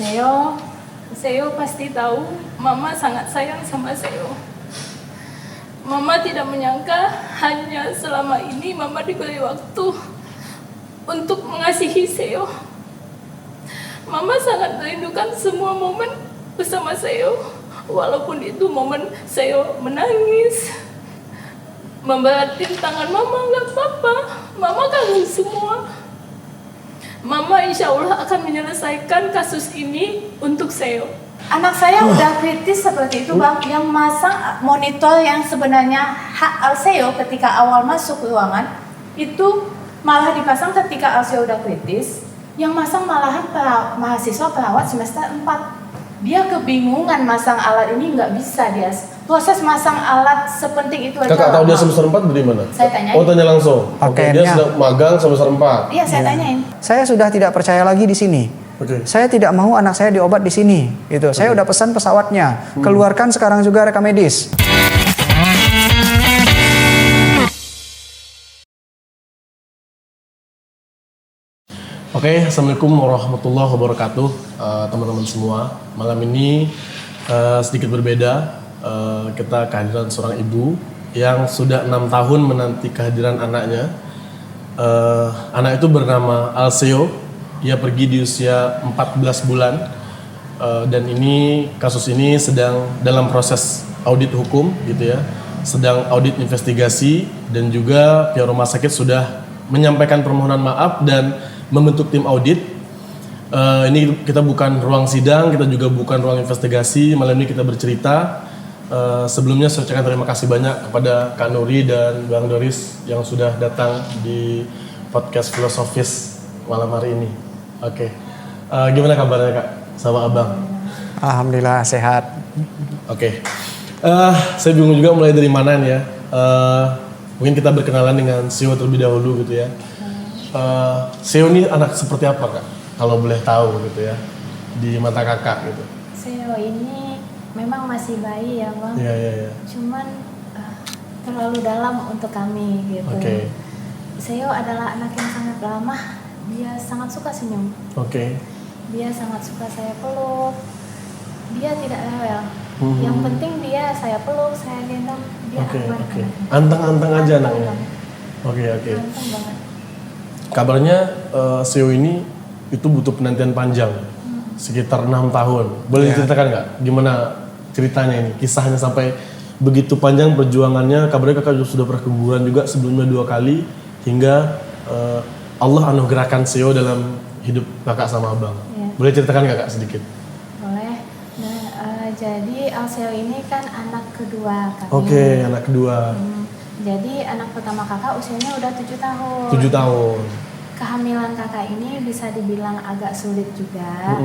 Seo pasti tahu Mama sangat sayang sama Seo. Mama tidak menyangka hanya selama ini Mama diberi waktu untuk mengasihi Seo. Mama sangat merindukan semua momen bersama Seo. Walaupun itu momen Seo menangis, memberatin tangan Mama, nggak apa-apa. Mama kangen semua. Mama insya Allah akan menyelesaikan kasus ini untuk Seo. Anak saya udah kritis seperti itu Bang, yang masang monitor yang sebenarnya hak Alseo ketika awal masuk ruangan itu malah dipasang ketika Alseo udah kritis, yang masang malahan mahasiswa perawat semester 4. Dia kebingungan masang alat ini, nggak bisa dia. Proses masang alat sepenting itu aja. Kakak tahu dia semester 4 dari mana? Saya tanyain. Oh, tanya langsung. Oke, dia sedang magang semester 4. Iya, saya tanyain. Saya sudah tidak percaya lagi di sini. Oke. Saya tidak mau anak saya diobat di sini. Gitu. Saya udah pesan pesawatnya. Keluarkan sekarang juga rekam medis. Oke, assalamualaikum warahmatullahi wabarakatuh, teman-teman semua. Malam ini sedikit berbeda. Kita kehadiran seorang ibu yang sudah 6 tahun menanti kehadiran anaknya. Anak itu bernama Alseo. Ia pergi di usia 14 bulan. Dan kasus ini sedang dalam proses audit hukum, gitu ya. Sedang audit investigasi dan juga pihak rumah sakit sudah menyampaikan permohonan maaf dan membentuk tim audit. Ini kita bukan ruang sidang, kita juga bukan ruang investigasi. Malam ini kita bercerita. Sebelumnya saya ucapkan terima kasih banyak kepada Kak Nuri dan Bang Doris yang sudah datang di podcast filosofis malam hari ini. Oke. Gimana kabarnya Kak sama Abang? Alhamdulillah sehat. Oke. Saya bingung juga mulai dari mana nih ya. Mungkin kita berkenalan dengan Seo terlebih dahulu gitu ya. Seo ini anak seperti apa Kak? Kalau boleh tahu gitu ya, di mata Kakak gitu. Seo ini memang masih bayi ya Bang. Iya. Cuman terlalu dalam untuk kami gitu. Oke. Seo adalah anak yang sangat ramah. Dia sangat suka senyum. Oke. Dia sangat suka saya peluk. Dia tidak rewel. Yang penting dia saya peluk, saya gendong. Dia aman. Anteng-anteng aja anaknya. Oke. Anteng banget. Kabarnya Seo ini itu butuh penantian panjang, sekitar 6 tahun. Boleh diceritakan nggak gimana ceritanya ini, kisahnya sampai begitu panjang perjuangannya? Kabarnya Kakak sudah pernah keguguran juga sebelumnya 2 kali, hingga Allah anugerahkan Seo dalam hidup Kakak sama Abang. Ya. Boleh ceritakan nggak Kak sedikit? Boleh. Nah, jadi Alseo ini kan anak kedua kami. Oke, anak kedua. Jadi anak pertama kakak usianya udah 7 tahun. 7 tahun. Kehamilan kakak ini bisa dibilang agak sulit juga.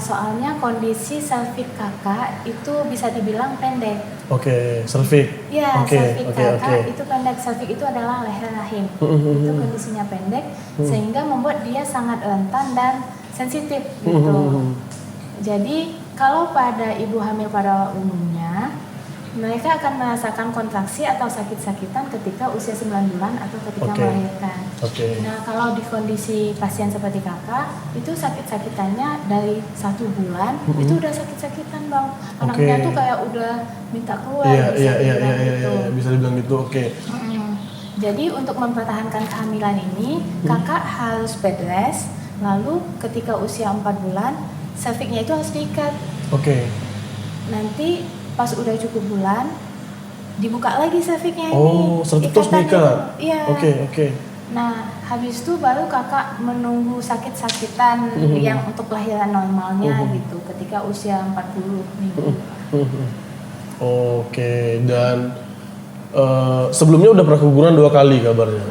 Soalnya kondisi selfie kakak itu bisa dibilang pendek. Oke, selfie. Iya, selfie kakak Oke. itu pendek. Selfie itu adalah leher rahim. Itu kondisinya pendek, sehingga membuat dia sangat rentan dan sensitif gitu. Jadi kalau pada ibu hamil pada umumnya, mereka akan merasakan kontraksi atau sakit-sakitan ketika usia 9 bulan atau ketika melahirkan. Nah, kalau di kondisi pasien seperti kakak, itu sakit-sakitannya dari 1 bulan, itu udah sakit-sakitan Bang. Anaknya tuh kayak udah minta keluar. Iya, bisa dibilang gitu. Oke. Jadi untuk mempertahankan kehamilan ini, kakak harus bed rest, lalu ketika usia 4 bulan, cervixnya itu harus diikat. Oke. Nanti pas udah cukup bulan dibuka lagi cervixnya ini. Oh, cervix terus diikat. Iya. Oke. Nah, habis itu baru kakak menunggu sakit-sakitan yang untuk kelahiran normalnya gitu ketika usia 40 minggu. Oke, dan sebelumnya udah pernah keguguran 2 kali kabarnya.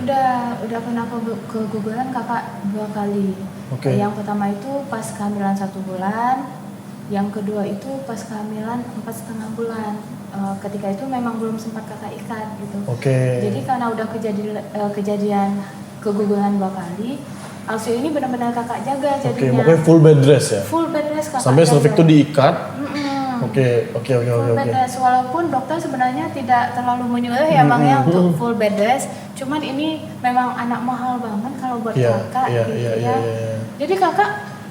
Udah pernah keguguran kakak 2 kali. Oke. Yang pertama itu pas kehamilan 1 bulan. Yang kedua itu pas kehamilan 4,5 bulan. Ketika itu memang belum sempat kakak ikat gitu. Jadi karena udah kejadian keguguran 2 kali, Alseo ini benar-benar kakak jaga jadinya. Makanya full bed rest ya? Full bed rest kakak sampai jaga. cervix itu diikat? Oke. Full bed rest, walaupun dokter sebenarnya tidak terlalu menyuruh ya Bang ya untuk full bed rest. Cuman ini memang anak mahal banget kalau buat kakak gitu ya. Jadi kakak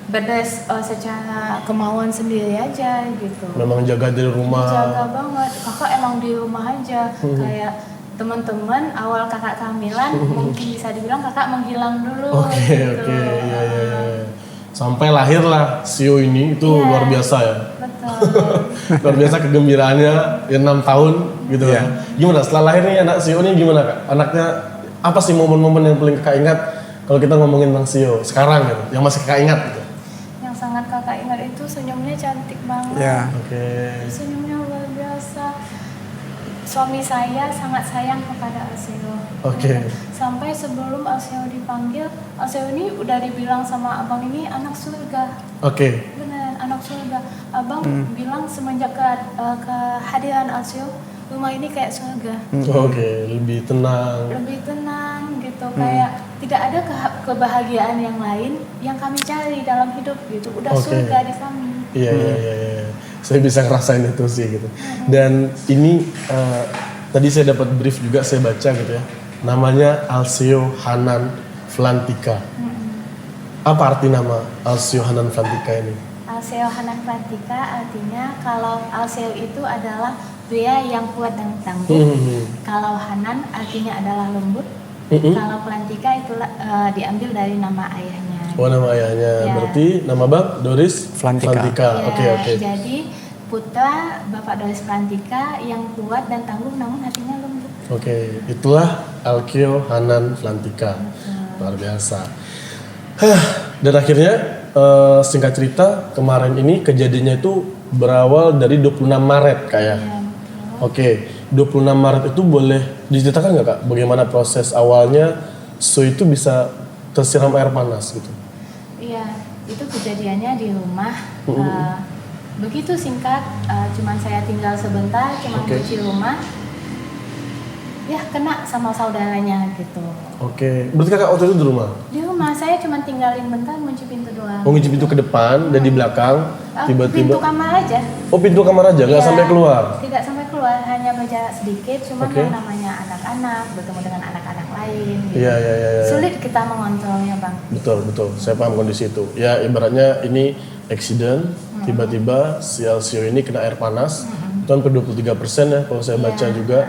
bedes secara kemauan sendiri aja gitu. Memang jaga di rumah. Jaga banget. Kakak emang di rumah aja. Kayak teman-teman awal kakak kehamilan mungkin bisa dibilang kakak menghilang dulu. Oke, gitu. oke, iya. Sampai lahirlah Sio ini itu Iya. luar biasa ya. Betul. Luar biasa kegembiraannya ya 6 tahun gitu Iya. ya. Gimana setelah lahir nih anak Sio ini gimana Kak? Anaknya apa sih momen-momen yang paling Kakak ingat kalau kita ngomongin tentang Sio sekarang gitu, yang masih Kakak ingat gitu? Yang sangat kakak ingat itu senyumnya cantik banget. Ya. Oke. Senyumnya luar biasa. Suami saya sangat sayang kepada Alseo. Oke. Sampai sebelum Alseo dipanggil, Alseo ini udah dibilang sama abang ini anak surga. Oke. Beneran anak surga. Abang bilang semenjak kehadiran Alseo, rumah ini kayak surga. Oke, lebih tenang. Lebih tenang gitu, kayak tidak ada kebahagiaan yang lain yang kami cari dalam hidup gitu. Udah Oke. surga di kami. Iya. Saya bisa ngerasain itu sih gitu. Dan ini tadi saya dapat brief juga, saya baca gitu ya. Namanya Alseo Hanan Flantika. Apa arti nama Alseo Hanan Flantika ini? Alseo Hanan Flantika artinya kalau Alseo itu adalah pria yang kuat dan tangguh. Kalau Hanan artinya adalah lembut. Kalau Flantika itu diambil dari nama ayahnya. Oh, nama ayahnya. Ya. Berarti nama Bang Doris Flantika. Ya, Oke. Jadi putra Bapak Doris Flantika yang kuat dan tangguh namun hatinya lembut. Oke, itulah Alseo Hanan Flantika. Luar biasa. Dan akhirnya singkat cerita kemarin ini kejadiannya itu berawal dari 26 Maret kayak. Ya, Oke, 26 Maret itu boleh diceritakan nggak Kak bagaimana proses awalnya Su itu bisa tersiram air panas gitu? Iya, itu kejadiannya di rumah. Begitu singkat, cuman saya tinggal sebentar, cuman Oke. cuci rumah. Ya kena sama saudaranya gitu. Oke, berarti Kakak waktu itu di rumah? Di rumah saya cuman tinggalin bentar kunci pintu doang. Mengunci pintu ke depan dan di belakang Pintu tiba-tiba. kamar aja. Oh, pintu kamar aja, nggak Iya, sampai keluar? Tidak sampai keluar, hanya berjarak sedikit. Cuman Oke. yang namanya anak-anak bertemu dengan anak-anak lain. Gitu. Iya. Sulit kita mengontrolnya, Bang. Betul. Saya paham kondisi itu. Ya ibaratnya ini accident, tiba-tiba si Alseo ini kena air panas. Itu hampir 23% ya kalau saya baca Iya, juga.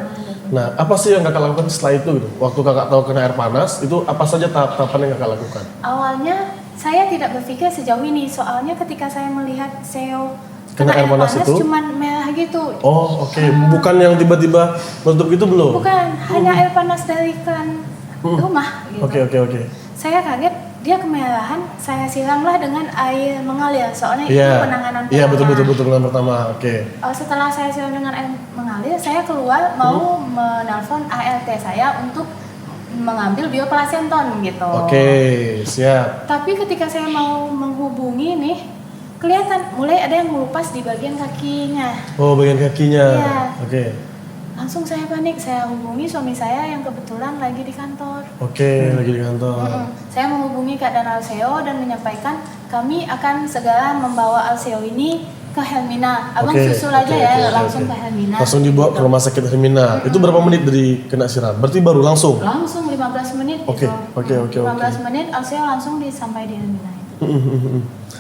Nah, apa sih yang Kakak lakukan setelah itu gitu? Waktu Kakak tahu kena air panas, itu apa saja tahap-tahapan yang Kakak lakukan? Awalnya saya tidak berpikir sejauh ini, soalnya ketika saya melihat Seo Kena air panas itu? cuman merah gitu. Oh, oke. Bukan yang tiba-tiba meletup gitu belum? Bukan, hanya air panas dari keran rumah gitu. Oke. Saya kaget, dia kemerahan, saya siramlah dengan air mengalir, soalnya itu Iya. penanganan Iya, pertama. betul penanganan pertama. Oke. Setelah saya siram dengan air mengalir, saya keluar mau menelpon ART saya untuk mengambil bioplasenton gitu. Oke, siap. Tapi ketika saya mau menghubungi nih, kelihatan mulai ada yang melupas di bagian kakinya. Oh, bagian kakinya. Iya. Oke. Langsung saya panik, saya hubungi suami saya yang kebetulan lagi di kantor. Oke, lagi di kantor. Saya menghubungi Kak dan Alseo dan menyampaikan kami akan segera membawa Alseo ini ke Helmina. Abang susul aja langsung ke Helmina. Langsung dibawa ke rumah sakit Helmina. Itu berapa menit dari kena siram? Berarti baru langsung? Langsung 15 menit Oke, gitu. 15 menit Alseo langsung sampai di Helmina itu.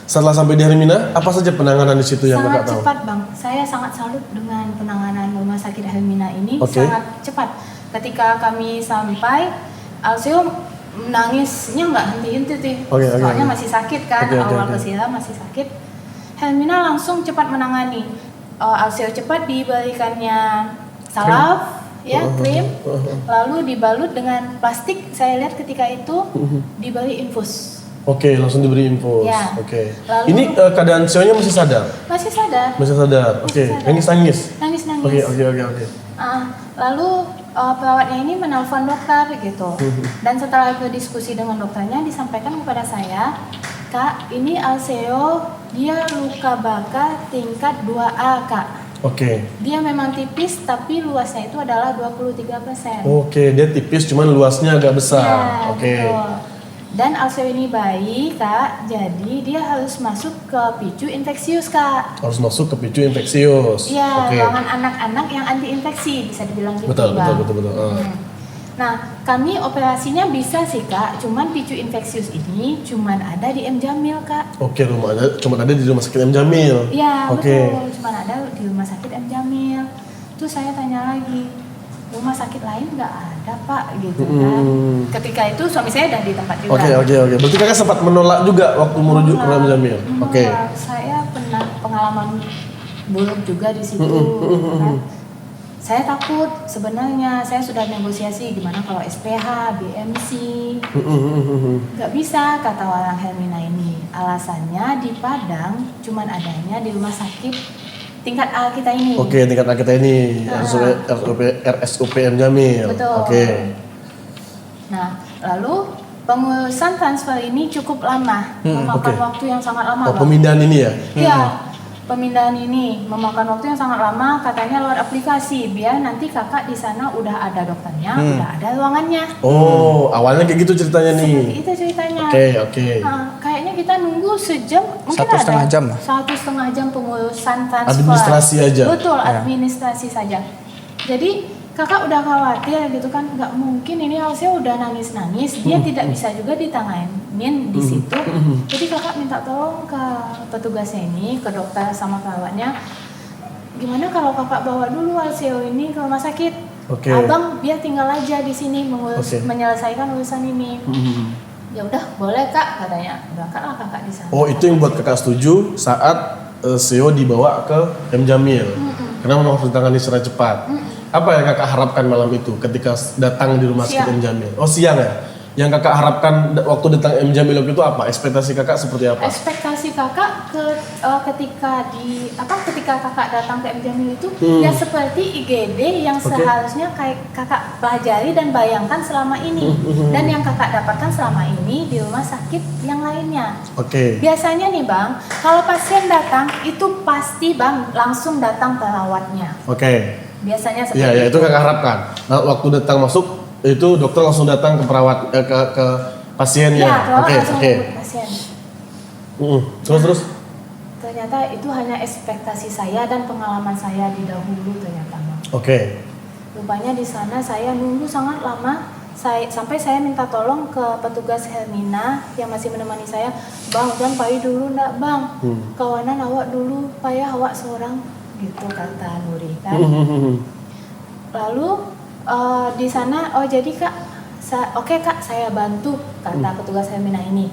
Setelah sampai di Helmina, apa saja penanganan di situ yang Sangat Kakak tahu? cepat Bang, saya sangat salut dengan penanganan rumah sakit Helmina ini. Oke. Sangat cepat. Ketika kami sampai, Alseo menangisnya nggak henti-henti. Oke. Soalnya masih sakit kan, Oke. awal kesiram masih sakit. Helmina langsung cepat menangani. Alseo cepat diberikannya salaf, krim, lalu dibalut dengan plastik. Saya lihat ketika itu diberi infus. Oke, langsung diberi infus. Ya. Oke. Lalu- Ini keadaan Sionya masih sadar? Masih sadar. Masih sadar. Oke. sadar. Nangis-nangis. Nangis-nangis. Oke. Lalu perawatnya ini menelpon dokter gitu. Dan setelah berdiskusi dengan dokternya disampaikan kepada saya, Kak, ini Alseo dia luka bakar tingkat 2A, Kak. Oke. Dia memang tipis tapi luasnya itu adalah 23%. Oke, dia tipis cuman luasnya agak besar. Ya, Oke. betul. Dan Alseo ini bayi, Kak. Jadi dia harus masuk ke picu infeksius, Kak. Harus masuk ke picu infeksius. Iya, Oke. ruangan anak-anak yang anti infeksi bisa dibilang gitu, Betul. Bang. Ah. Nah, kami operasinya bisa sih Kak, cuman picu infeksius ini cuman ada di M Jamil Kak. Oke, cuma ada di rumah sakit M Jamil. Iya, Oke. betul, cuman ada di rumah sakit M Jamil. Terus saya tanya lagi, rumah sakit lain nggak ada Pak, gitu kan. Ketika itu suami saya udah di tempat juga. Oke. Berarti kakak sempat menolak juga waktu merujuk ke M Jamil. Oke. Saya pernah pengalaman buruk juga di situ. Kan. Saya takut sebenarnya, saya sudah negosiasi gimana kalau SPH, BMC. Nggak bisa kata orang Hermina ini. Alasannya di Padang cuman adanya di rumah sakit tingkat A kita ini. Oke, tingkat A kita ini RSUPM Jamil. Betul. Oke. Nah, lalu pengurusan transfer ini cukup lama, memakan oke. waktu yang sangat lama. Oh, Bang. pemindahan ini ya? Iya, pemindahan ini memakan waktu yang sangat lama, katanya lewat aplikasi, biar nanti kakak di sana udah ada dokternya, udah ada ruangannya. Oh, awalnya kayak gitu ceritanya nih. Seperti itu ceritanya. Oke. Nah, kayaknya kita nunggu sejam, mungkin 1,5 jam lah. 1,5 jam pengurusan transfer. Administrasi aja. Betul, administrasi saja. Jadi kakak udah khawatir gitu kan, nggak mungkin ini Alsea udah nangis-nangis, dia tidak bisa juga ditanganin di situ. Jadi kakak minta tolong ke petugasnya ini, ke dokter sama perawatnya, gimana kalau kakak bawa dulu Alsea ini ke rumah sakit? Oke. Abang biar tinggal aja di sini menyelesaikan urusan ini. Ya udah boleh Kak, katanya. Berangkatlah kakak di sana. Oh, itu yang buat kakak setuju saat CEO dibawa ke M Jamil. Karena memang harus ditangani secara cepat. Apa yang kakak harapkan malam itu ketika datang di rumah sakit M Jamil? Oh, siang ya? Yang kakak harapkan waktu datang M Jamil waktu itu apa? Ekspektasi kakak seperti apa? Ekspektasi kakak ketika kakak datang ke M Jamil itu ya seperti IGD yang seharusnya kayak kakak pelajari dan bayangkan selama ini dan yang kakak dapatkan selama ini di rumah sakit yang lainnya. Oke. Biasanya nih Bang, kalau pasien datang itu pasti Bang langsung datang perawatnya. Oke. Biasanya seperti Ya, itu kakak harapkan. Nah, waktu datang masuk itu dokter langsung datang ke perawat ke pasiennya. Iya, perawat langsung Oke. jemput pasien. Terus. Ternyata itu hanya ekspektasi saya dan pengalaman saya di dahulu ternyata Bang. Oke. Rupanya di sana saya nunggu sangat lama. Sampai saya minta tolong ke petugas Hermina yang masih menemani saya, Bang, jangan pai dulu ndak Bang, kawanan awak dulu, payah awak seorang, gitu kata Nuri kan. Lalu di sana, oh jadi Kak, oke Kak, saya bantu, kata petugas Hermina ini.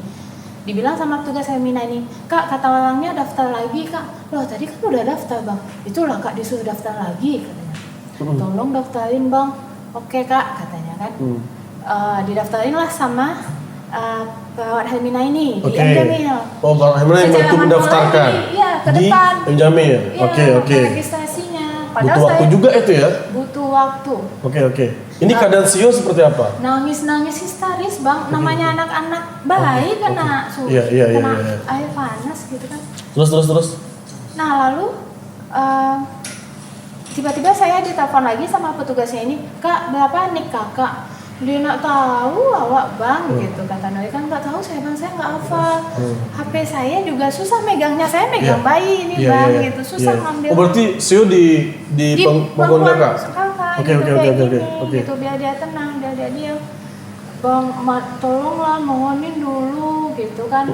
Dibilang sama petugas Hermina ini, Kak, kata orangnya daftar lagi Kak. Loh tadi kan udah daftar Bang. Itulah Kak disuruh daftar lagi katanya. Tolong daftarin Bang. Oke Kak, katanya kan. Didaftarin lah sama perawat Hermina ini di M Jamil. Oh, Bang Hermina yang bantu mendaftarkan Iya, ke di depan. M Jamil. Iya, Oke. registrasinya. Butuh waktu juga itu ya? Butuh waktu. Oke. Ini keadaan CEO seperti apa? Nangis histeris Bang, namanya anak-anak bayi kena suhu, Iya. kena air panas gitu kan. Terus. Nah lalu tiba-tiba saya ditelepon lagi sama petugasnya ini, Kak berapa nik kakak? Dia nak tahu awak Bang gitu kata Nuri kan nggak tahu saya Bang, saya nggak hafal. HP saya juga susah megangnya, saya megang bayi ini Bang gitu, susah ngambil. Oh, berarti CEO di pangkuan kakak? Oke. Gitu biar dia tenang, biar dia diam. Bang, tolonglah mohonin dulu gitu kan.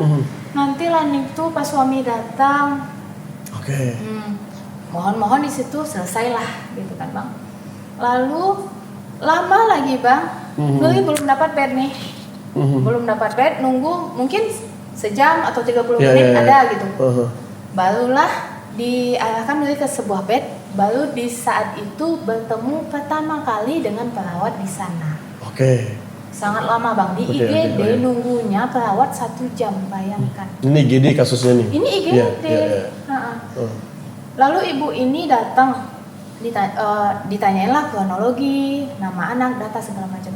Nanti lah tuh pas suami datang. Oke. Mohon di situ selesailah gitu kan Bang. Lalu lama lagi Bang, Nuri belum dapat bed nih. Belum dapat bed, nunggu mungkin sejam atau 30 menit ada gitu. Barulah diarahkan Nuri ke sebuah bed. Baru di saat itu bertemu pertama kali dengan perawat di sana. Oke. Sangat lama Bang, di IGD nunggunya perawat 1 jam, bayangkan. Ini IGD kasusnya nih? Ini IGD. Lalu ibu ini datang, ditanyainlah kronologi, nama anak, data segala macam.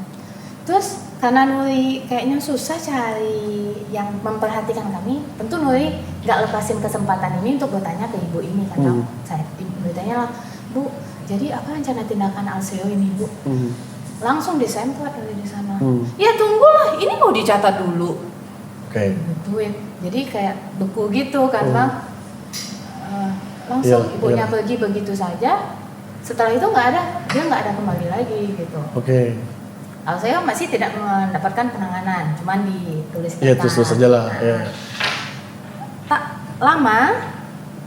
Terus karena Nuri kayaknya susah cari yang memperhatikan kami, tentu Nuri nggak lepasin kesempatan ini untuk bertanya ke ibu ini kan. Saya bertanya lah, Bu, jadi apa rencana tindakan Alsea ini Bu? Langsung disemprot dari di sana. Ya tunggulah, ini mau dicatat dulu. Oke. Gituin. Jadi kayak beku gitu kan Bang. Langsung ibunya pergi begitu saja. Setelah itu dia nggak ada kembali lagi gitu. Oke. Alzheimer masih tidak mendapatkan penanganan, cuman ditulis Iya, terus saja lah. Ya. Tak lama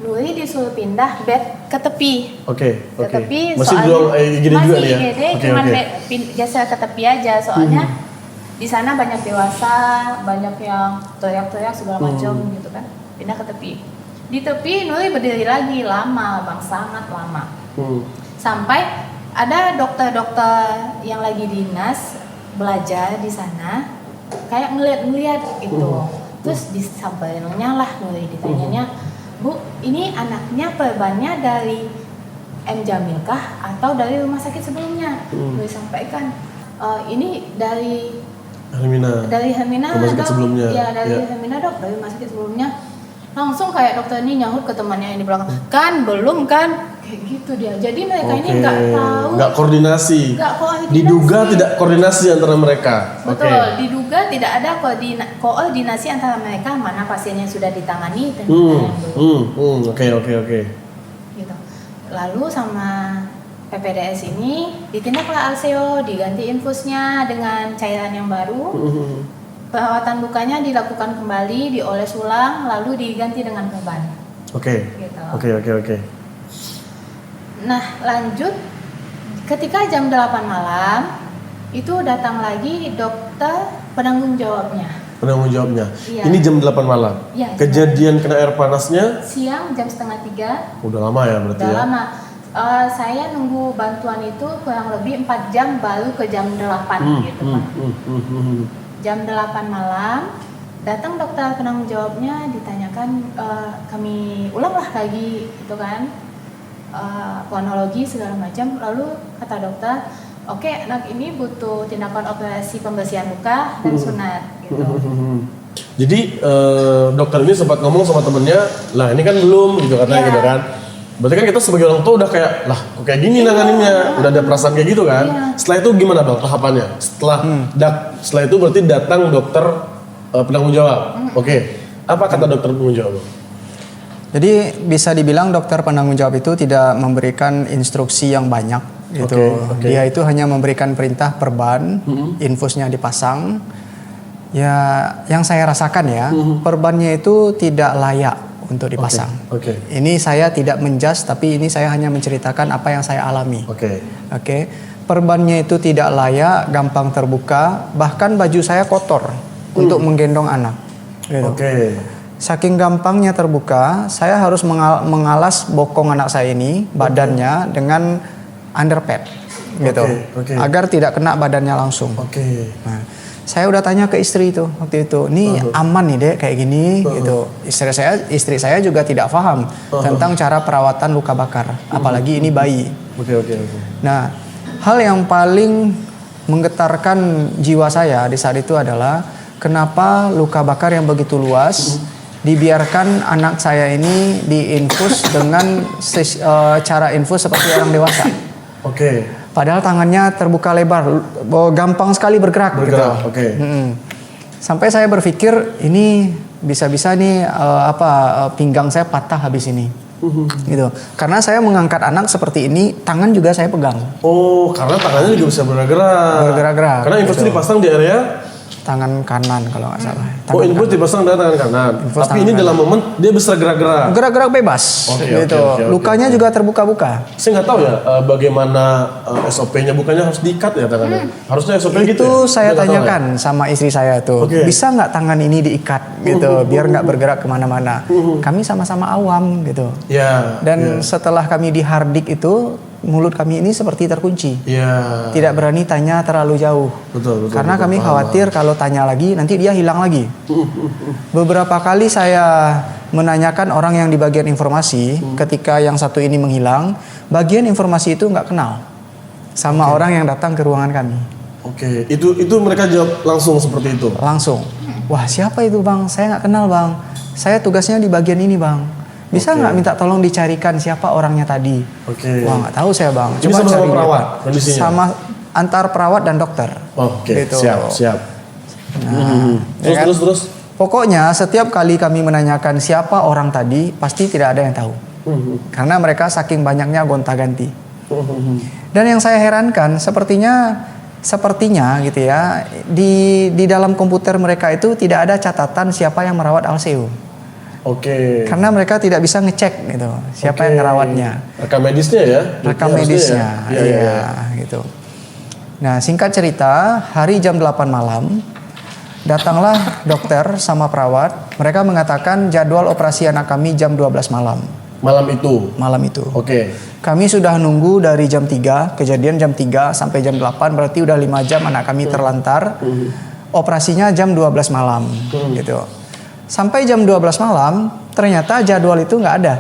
Nuri disuruh pindah bed ke tepi. Oke. Ke tepi Masih soalnya jual IGD juga masih nih ya? IGD, Oke, cuman oke. geser ke tepi aja soalnya di sana banyak dewasa, banyak yang teriak-teriak segala macam gitu kan. Pindah ke tepi. Di tepi Nuri berdiri lagi lama, Bang, sangat lama. Sampai ada dokter-dokter yang lagi dinas belajar di sana kayak ngeliat gitu. Terus disampaikannya lah Nuri, ditanyanya, "Bu, ini anaknya perbannya dari M. Jamil kah atau dari rumah sakit sebelumnya?" Nuri sampaikan, "Ini dari Hermina rumah sakit dok." sebelumnya. Ya, dari Ya. Hermina dok, dari rumah sakit sebelumnya. Langsung kayak dokter ini nyahut ke temannya yang di belakang, "Kan belum kan?" Kayak gitu dia. Jadi mereka ini nggak tahu, nggak koordinasi. Diduga tidak koordinasi antara mereka. Betul, diduga tidak ada koordinasi antara mereka, mana pasien yang sudah ditangani dan mana yang belum. Oke. Gitu. Lalu sama PPDS ini ditindaklah Alseo, diganti infusnya dengan cairan yang baru. Perawatan lukanya dilakukan kembali, dioles ulang, lalu diganti dengan perban. Oke. Nah, lanjut ketika jam 8 malam itu datang lagi dokter penanggung jawabnya. Iya. Iya. Ini jam 8 malam. Iya, Kejadian kena air panasnya Siang jam 2:30. udah lama ya berarti Udah ya. lama. Saya nunggu bantuan itu kurang lebih 4 jam baru ke jam 8 gitu Pak. Jam 8 malam datang dokter penanggung jawabnya, ditanyakan, kami ulanglah lagi gitu kan, kronologi segala macam. Lalu kata dokter, "Oke, anak ini butuh tindakan operasi pembersihan luka dan sunat gitu." Jadi dokter ini sempat ngomong sama temennya, lah ini kan belum gitu katanya Iya. gitu kan. Berarti kan kita sebagai orang tua udah kayak, lah kok kayak gini nanganinnya, udah ada perasaan kayak gitu kan. Iya. Setelah itu gimana Bang tahapannya? Setelah itu berarti datang dokter penanggung jawab. Oke. Apa kata dokter penanggung jawab? Jadi bisa dibilang dokter penanggung jawab itu tidak memberikan instruksi yang banyak gitu. Oke. Dia itu hanya memberikan perintah perban, infusnya dipasang. Ya, yang saya rasakan ya, perbannya itu tidak layak untuk dipasang. Oke. Ini saya tidak menjudge, tapi ini saya hanya menceritakan apa yang saya alami. Oke. Perbannya itu tidak layak, gampang terbuka, bahkan baju saya kotor untuk menggendong anak. Gitu. Oke. Saking gampangnya terbuka, saya harus mengalas bokong anak saya ini, badannya dengan underpad, gitu, Oke. agar tidak kena badannya langsung. Oke. Nah, saya udah tanya ke istri itu waktu itu, nih aman nih dek kayak gini, gitu. Istri saya juga tidak paham tentang cara perawatan luka bakar, apalagi ini bayi. Oke. Nah, hal yang paling menggetarkan jiwa saya di saat itu adalah kenapa luka bakar yang begitu luas dibiarkan anak saya ini diinfus dengan cara infus seperti orang dewasa. Oke. Padahal tangannya terbuka lebar, gampang sekali bergerak. Gitu. Oke. Sampai saya berpikir ini bisa-bisa nih pinggang saya patah habis ini. Gitu. Karena saya mengangkat anak seperti ini, tangan juga saya pegang. Oh, karena tangannya juga bisa bergerak-gerak. Karena infus itu dipasang di area tangan kanan kalau nggak salah. infus dipasang di tangan kanan. Tapi ini dalam momen dia bisa gerak-gerak. Gerak-gerak bebas. Gitu. Lukanya juga terbuka-buka. Saya nggak tahu ya bagaimana SOP-nya, bukannya harus diikat ya tangannya. Harusnya SOP gitu. Itu ya? saya tanyakan sama istri saya tuh, bisa nggak tangan ini diikat gitu, biar nggak bergerak kemana-mana. Kami sama-sama awam gitu. Dan setelah kami dihardik itu, mulut kami ini seperti terkunci. Tidak berani tanya terlalu jauh. Betul, karena kami khawatir kalau tanya lagi nanti dia hilang lagi. Beberapa kali saya menanyakan orang yang di bagian informasi, ketika yang satu ini menghilang, bagian informasi itu nggak kenal sama orang yang datang ke ruangan kami. Oke, itu mereka jawab langsung seperti itu. Langsung. Wah, siapa itu bang? Saya nggak kenal bang. Saya tugasnya di bagian ini bang. Bisa nggak minta tolong dicarikan siapa orangnya tadi? Wah, nggak tahu saya bang. Coba sama perawat kondisinya. Sama antar perawat dan dokter. Gitu. Siap. Nah, terus. Pokoknya setiap kali kami menanyakan siapa orang tadi, pasti tidak ada yang tahu. Karena mereka saking banyaknya gonta-ganti. Dan yang saya herankan, sepertinya sepertinya gitu ya, di dalam komputer mereka itu tidak ada catatan siapa yang merawat Alseo. Oke. Karena mereka tidak bisa ngecek gitu siapa yang ngerawatnya. Rekam medisnya ya? Rekam medisnya, Ya? iya gitu. Nah, singkat cerita, hari jam 8 malam datanglah dokter sama perawat. Mereka mengatakan jadwal operasi anak kami jam 12 malam. Malam itu? Malam itu. Oke. Kami sudah nunggu dari jam 3, kejadian jam 3 sampai jam 8, berarti udah 5 jam anak kami terlantar. Operasinya jam 12 malam gitu. Sampai jam 12 malam, ternyata jadwal itu nggak ada.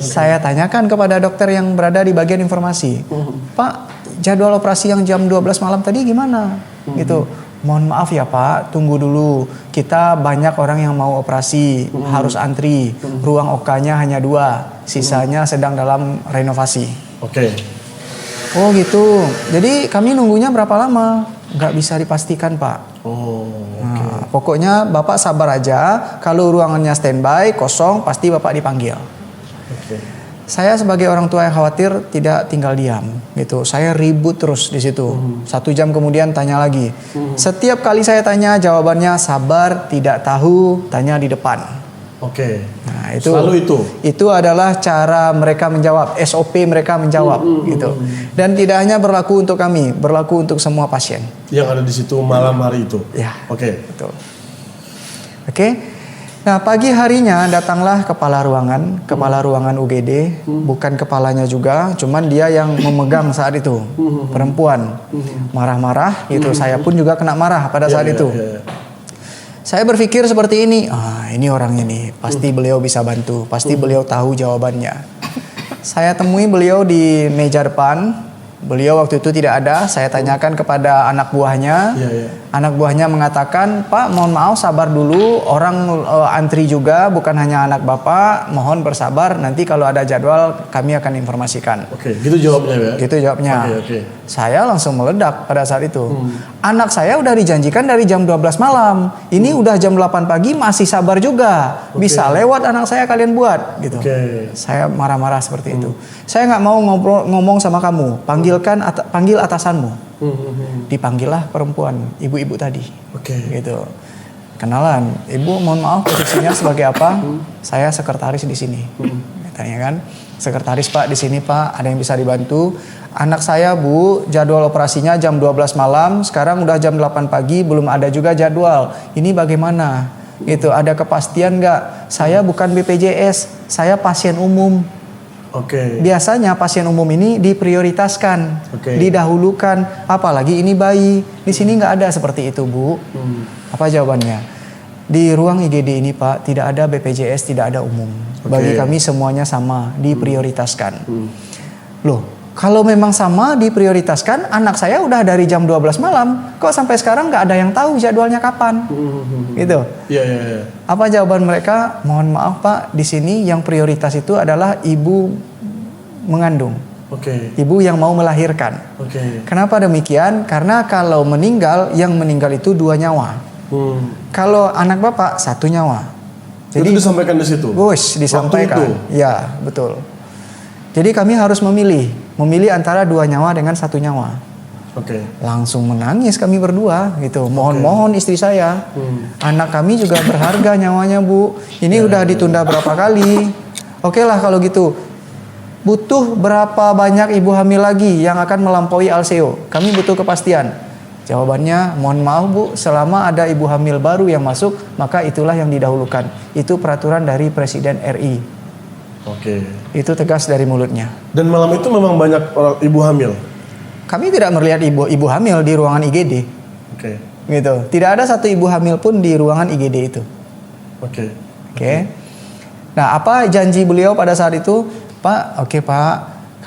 Saya tanyakan kepada dokter yang berada di bagian informasi, Pak, jadwal operasi yang jam 12 malam tadi gimana? Gitu. Mohon maaf ya Pak, tunggu dulu. Kita banyak orang yang mau operasi, harus antri. Ruang OK-nya hanya 2, sisanya sedang dalam renovasi. Oke. Oh gitu. Jadi kami nunggunya berapa lama? Nggak bisa dipastikan Pak. Oh. Nah, pokoknya Bapak sabar aja. Kalau ruangannya standby, kosong, pasti Bapak dipanggil. Oke. Saya sebagai orang tua yang khawatir tidak tinggal diam gitu. Saya ribut terus di situ. 1 jam kemudian tanya lagi. Setiap kali saya tanya jawabannya sabar, tidak tahu, tanya di depan. Oke. Nah, itu Selalu itu. Itu adalah cara mereka menjawab, SOP mereka menjawab gitu. Dan tidak hanya berlaku untuk kami, berlaku untuk semua pasien. Yang ada di situ malam hari itu. Ya. Oke. Betul. Oke. Nah, pagi harinya datanglah kepala ruangan UGD, bukan kepalanya juga, cuman dia yang memegang saat itu, perempuan, marah-marah, gitu. Saya pun juga kena marah pada saat itu. Saya berpikir seperti ini, ini orang ini, pasti beliau bisa bantu, pasti beliau tahu jawabannya. Saya temui beliau di meja depan. Beliau waktu itu tidak ada. Saya tanyakan kepada anak buahnya. Anak buahnya mengatakan, Pak, mohon maaf sabar dulu. Orang antri juga, bukan hanya anak Bapak. Mohon bersabar. Nanti kalau ada jadwal kami akan informasikan. Oke, gitu jawabnya ya? Gitu jawabnya. Oke. Saya langsung meledak pada saat itu. Anak saya udah dijanjikan dari jam 12 malam. Ini udah jam 8 pagi masih sabar juga. Bisa lewat anak saya kalian buat gitu. Saya marah-marah seperti itu. Saya nggak mau ngomong sama kamu. Panggil atasanmu. Dipanggillah perempuan, ibu-ibu tadi. Gitu. Kenalan, Ibu mohon maaf posisinya sebagai apa? Saya sekretaris di sini. Katanya kan, sekretaris Pak di sini Pak, ada yang bisa dibantu? Anak saya Bu, jadwal operasinya jam 12 malam, sekarang udah jam 8 pagi, belum ada juga jadwal. Ini bagaimana? Gitu, ada kepastian nggak? Saya bukan BPJS, saya pasien umum. Biasanya pasien umum ini diprioritaskan, didahulukan, apalagi ini bayi. Di sini nggak ada seperti itu Bu. Apa jawabannya? Di ruang IGD ini Pak tidak ada BPJS, tidak ada umum. Bagi kami semuanya sama, diprioritaskan. Loh, kalau memang sama diprioritaskan, anak saya udah dari jam 12 malam, kok sampai sekarang nggak ada yang tahu jadwalnya kapan? Gitu. Apa jawaban mereka? Mohon maaf Pak, di sini yang prioritas itu adalah ibu mengandung. Ibu yang mau melahirkan. Kenapa demikian? Karena kalau meninggal, yang meninggal itu 2 nyawa. Kalau anak Bapak 1 nyawa. Jadi itu disampaikan di situ. Disampaikan. Ya, betul. Jadi kami harus memilih antara 2 nyawa dengan 1 nyawa. Langsung menangis kami berdua gitu. Mohon istri saya. Anak kami juga berharga nyawanya Bu. Ini udah ditunda berapa kali. Oke lah kalau gitu. Butuh berapa banyak ibu hamil lagi yang akan melampaui Alseo? Kami butuh kepastian. Jawabannya, mohon maaf Bu, selama ada ibu hamil baru yang masuk, maka itulah yang didahulukan. Itu peraturan dari Presiden RI. Itu tegas dari mulutnya. Dan malam itu memang banyak orang ibu hamil? Kami tidak melihat ibu hamil di ruangan IGD. Gitu. Tidak ada satu ibu hamil pun di ruangan IGD itu. Nah, apa janji beliau pada saat itu? Pak, Pak,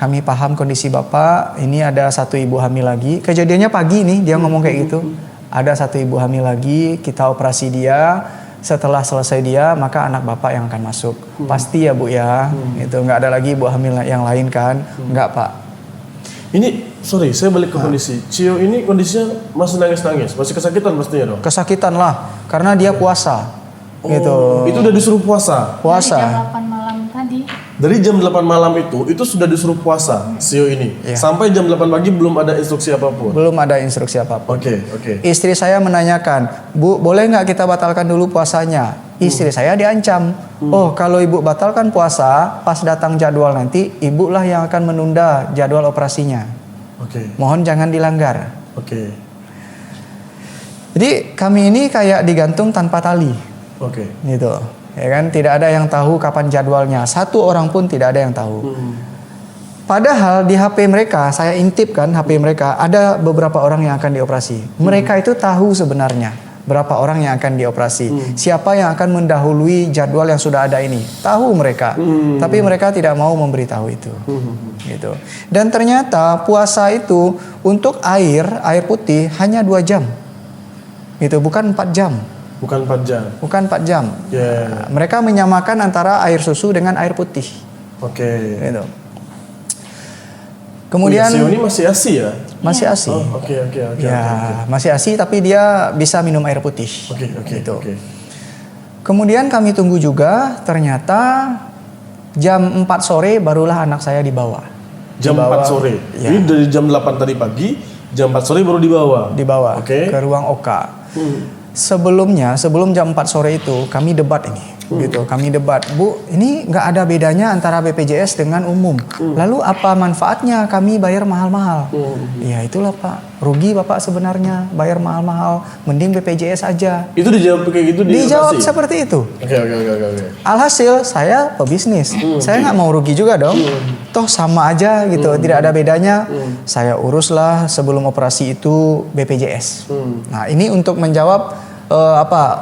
kami paham kondisi Bapak. Ini ada 1 ibu hamil lagi. Kejadiannya pagi nih, dia ngomong kayak gitu. Ada 1 ibu hamil lagi, kita operasi dia. Setelah selesai dia, maka anak Bapak yang akan masuk. Pasti ya Bu ya. Itu nggak ada lagi ibu hamil yang lain kan? Nggak Pak. Ini, sorry, saya balik ke kondisi. Cio ini kondisinya masih nangis-nangis, masih kesakitan pastinya dong? Kesakitan lah, karena dia puasa. Gitu. Itu udah disuruh puasa? Dari jam 8 malam tadi. Dari jam 8 malam itu sudah disuruh puasa Sio ini. Iya. Sampai jam 8 pagi belum ada instruksi apapun. Belum ada instruksi apapun. Oke. Istri saya menanyakan, Bu, boleh nggak kita batalkan dulu puasanya? Istri saya diancam, oh kalau ibu batalkan puasa, pas datang jadwal nanti, ibu lah yang akan menunda jadwal operasinya. Oke. Mohon jangan dilanggar. Oke. Jadi kami ini kayak digantung tanpa tali, Oke. gitu. Ya kan, tidak ada yang tahu kapan jadwalnya. Satu orang pun tidak ada yang tahu. Padahal di HP mereka, saya intip kan HP mereka, ada beberapa orang yang akan dioperasi. Mereka itu tahu sebenarnya berapa orang yang akan dioperasi. Siapa yang akan mendahului jadwal yang sudah ada ini. Tahu mereka. Tapi mereka tidak mau memberitahu itu. Gitu. Dan ternyata puasa itu untuk air putih hanya 2 jam. Gitu, bukan 4 jam. Bukan 4 jam. Bukan 4 jam. Ya. Mereka menyamakan antara air susu dengan air putih. Oke. Gitu. Kemudian Sio ini masih ASI ya? masih ASI. Oh, oke. Ya, masih ASI tapi dia bisa minum air putih. Oke. Gitu. Kemudian kami tunggu juga, ternyata jam 4 sore barulah anak saya dibawa. Jam 4 sore. Ya. Ini dari jam 8 tadi pagi, jam 4 sore baru dibawa. Dibawa Oke. ke ruang OK. Sebelum jam 4 sore itu kami debat ini. Gitu, kami debat, Bu, ini nggak ada bedanya antara BPJS dengan umum. Lalu apa manfaatnya kami bayar mahal-mahal? Ya itulah Pak, rugi Bapak sebenarnya bayar mahal-mahal, mending BPJS aja. Itu dijawab kayak gitu di Dijawab operasi? seperti itu. Oke. Alhasil saya pebisnis, saya nggak mau rugi juga dong. Toh sama aja gitu, tidak ada bedanya. Saya uruslah sebelum operasi itu BPJS. Nah ini untuk menjawab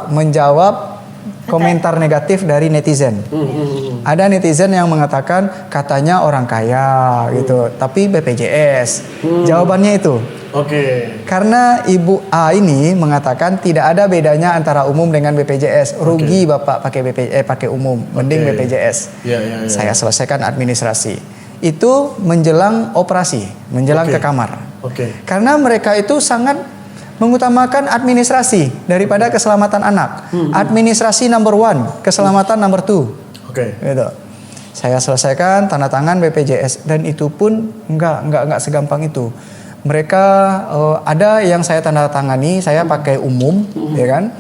menjawab komentar negatif dari netizen. Ada netizen yang mengatakan katanya orang kaya gitu, tapi BPJS. Jawabannya itu. Oke. Karena Ibu A ini mengatakan tidak ada bedanya antara umum dengan BPJS. Rugi Bapak pakai umum, mending BPJS. Ya. Saya selesaikan administrasi. Itu menjelang operasi, menjelang ke kamar. Oke. Karena mereka itu sangat mengutamakan administrasi daripada keselamatan anak. Administrasi number 1, keselamatan number 2. Oke. Gitu. Saya selesaikan tanda tangan BPJS dan itu pun enggak segampang itu. Mereka ada yang saya tanda tangani, saya pakai umum, ya kan?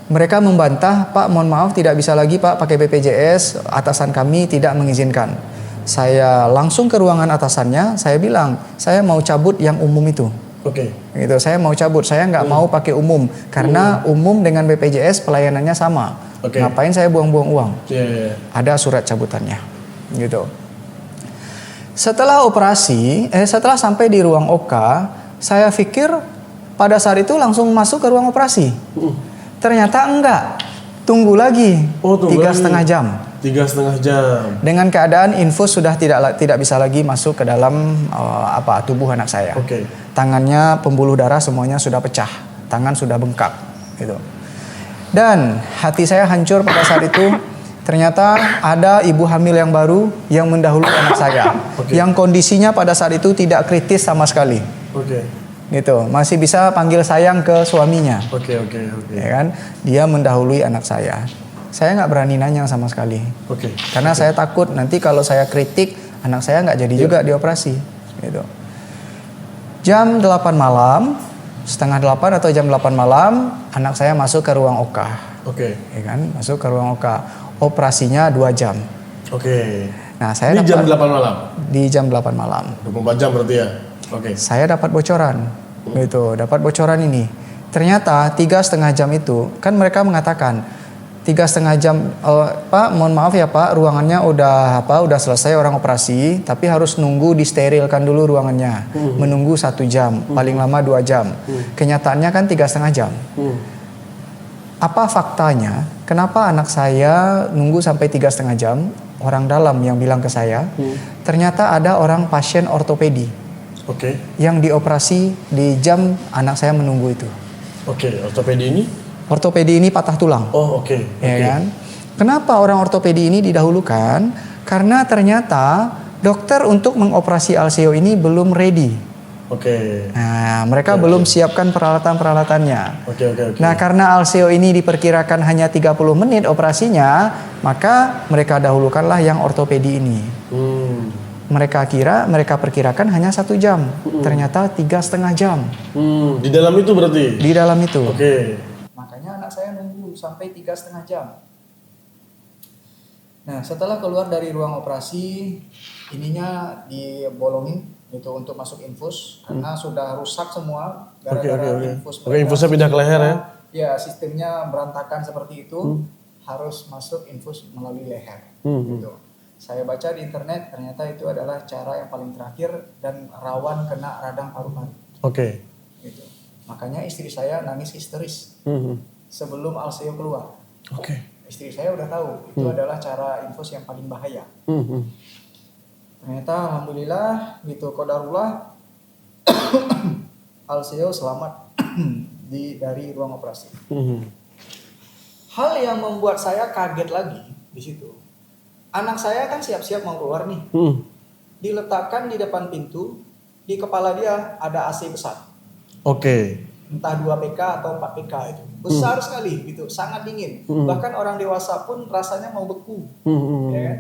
Mereka membantah, Pak, mohon maaf tidak bisa lagi Pak pakai BPJS, atasan kami tidak mengizinkan. Saya langsung ke ruangan atasannya, saya bilang, saya mau cabut yang umum itu. Oke. Gitu, saya mau cabut, saya nggak mau pakai umum karena umum dengan BPJS pelayanannya sama. Ngapain saya buang-buang uang? Yeah. Ada surat cabutannya, gitu. Setelah operasi, setelah sampai di ruang OK, saya pikir pada saat itu langsung masuk ke ruang operasi. Ternyata enggak, tunggu lagi 3,5 jam. 3,5 jam. Dengan keadaan infus sudah tidak bisa lagi masuk ke dalam tubuh anak saya. Oke. Tangannya, pembuluh darah semuanya sudah pecah, tangan sudah bengkak, gitu. Dan hati saya hancur pada saat itu. Ternyata ada ibu hamil yang baru yang mendahului anak saya, yang kondisinya pada saat itu tidak kritis sama sekali. Gitu, masih bisa panggil sayang ke suaminya. Ya kan, dia mendahului anak saya. Saya nggak berani nanya sama sekali. Karena saya takut nanti kalau saya kritik anak saya nggak jadi juga dioperasi. Gitu. Jam 8 malam, setengah 8 atau jam 8 malam, anak saya masuk ke ruang OK. Ya kan, masuk ke ruang OK. Operasinya 2 jam. Nah, saya Ini jam 8 malam. Di jam 8 malam. 24 jam berarti ya. Saya dapat bocoran. Gitu, dapat bocoran ini. Ternyata 3,5 jam itu, kan mereka mengatakan 3,5 jam, Pak, mohon maaf ya Pak, ruangannya udah selesai orang operasi, tapi harus nunggu disterilkan dulu ruangannya, menunggu 1 jam, paling lama 2 jam. Kenyataannya kan 3,5 jam. Apa faktanya? Kenapa anak saya nunggu sampai 3,5 jam? Orang dalam yang bilang ke saya, ternyata ada orang pasien ortopedi, yang dioperasi di jam anak saya menunggu itu. Ortopedi ini? Ortopedi ini patah tulang. Ya kan? Kenapa orang ortopedi ini didahulukan? Karena ternyata dokter untuk mengoperasi Alsio ini belum ready. Oke. Nah, mereka belum siapkan peralatan-peralatannya. Oke. Nah, karena Alseo ini diperkirakan hanya 30 menit operasinya, maka mereka dahulukanlah yang ortopedi ini. Mereka perkirakan hanya 1 jam, ternyata 3,5 jam. Di dalam itu berarti? Di dalam itu. Oke. Makanya anak saya nunggu sampai 3,5 jam. Nah, setelah keluar dari ruang operasi, ininya dibolongin itu untuk masuk infus karena sudah rusak semua gara-gara infus. Oke, infusnya pindah ke leher ya? Ya, sistemnya berantakan seperti itu, harus masuk infus melalui leher. Gitu. Saya baca di internet, ternyata itu adalah cara yang paling terakhir dan rawan kena radang paru-paru. Oke. Gitu. Makanya istri saya nangis histeris sebelum Alseo keluar. Oke. Istri saya udah tahu itu adalah cara infus yang paling bahaya. Ternyata alhamdulillah gitu qadarullah Alseo selamat dari ruang operasi. Hal yang membuat saya kaget lagi di situ. Anak saya kan siap-siap mau keluar nih. Diletakkan di depan pintu, di kepala dia ada AC besar. Oke. Entah 2 PK atau 4 PK itu. Besar sekali gitu, sangat dingin. Bahkan orang dewasa pun rasanya mau beku. Ya kan?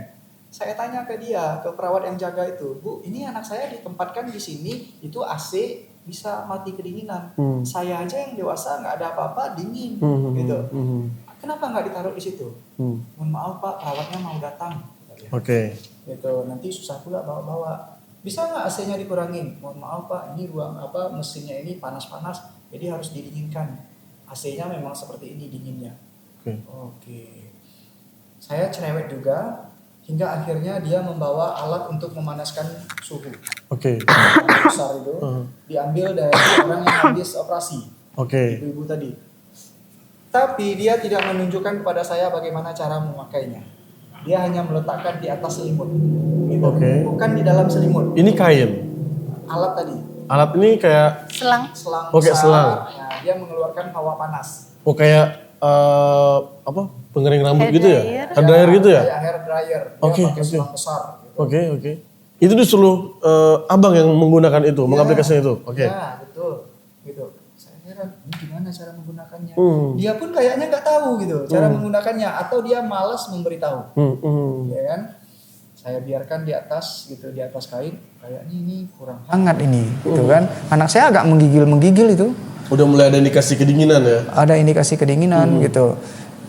Saya tanya ke dia, ke perawat yang jaga itu, Bu, ini anak saya ditempatkan di sini, itu AC bisa mati kedinginan. Saya aja yang dewasa nggak ada apa-apa, dingin, gitu. Kenapa nggak ditaruh di situ? Mohon maaf Pak, perawatnya mau datang. Oke. Gitu, nanti susah pula bawa-bawa. Bisa nggak AC-nya dikurangin? Mohon maaf Pak, ini ruang mesinnya ini panas-panas, jadi harus didinginkan. AC-nya memang seperti ini dinginnya. Oke. Saya cerewet juga. Hingga akhirnya dia membawa alat untuk memanaskan suhu. Oke. Besar itu diambil dari orang yang habis operasi. Oke. Ibu-ibu tadi. Tapi dia tidak menunjukkan kepada saya bagaimana cara memakainya. Dia hanya meletakkan di atas selimut. Gitu. Oke. Bukan di dalam selimut. Ini kain. Alat tadi. Alat ini kayak Selang. Oke, besar. Selang. Ya, dia mengeluarkan hawa panas. Oh kayak pengering rambut Hair gitu ya? dryer. Hair dryer gitu ya? Kayak hair dryer. Dia Oke, pakai selang besar. Gitu. Oke. Itu disuruh abang yang menggunakan itu, mengaplikasikan itu. Oke. Ya, betul. Gitu. Saya heran, ini gimana cara menggunakannya? Dia pun kayaknya nggak tahu gitu cara menggunakannya, atau dia malas memberitahu. Ya kan? Saya biarkan di atas gitu, di atas kain. Kayaknya ini kurang hangat ini, gitu kan? Anak saya agak menggigil itu. Udah mulai ada indikasi kedinginan ya? Ada indikasi kedinginan gitu.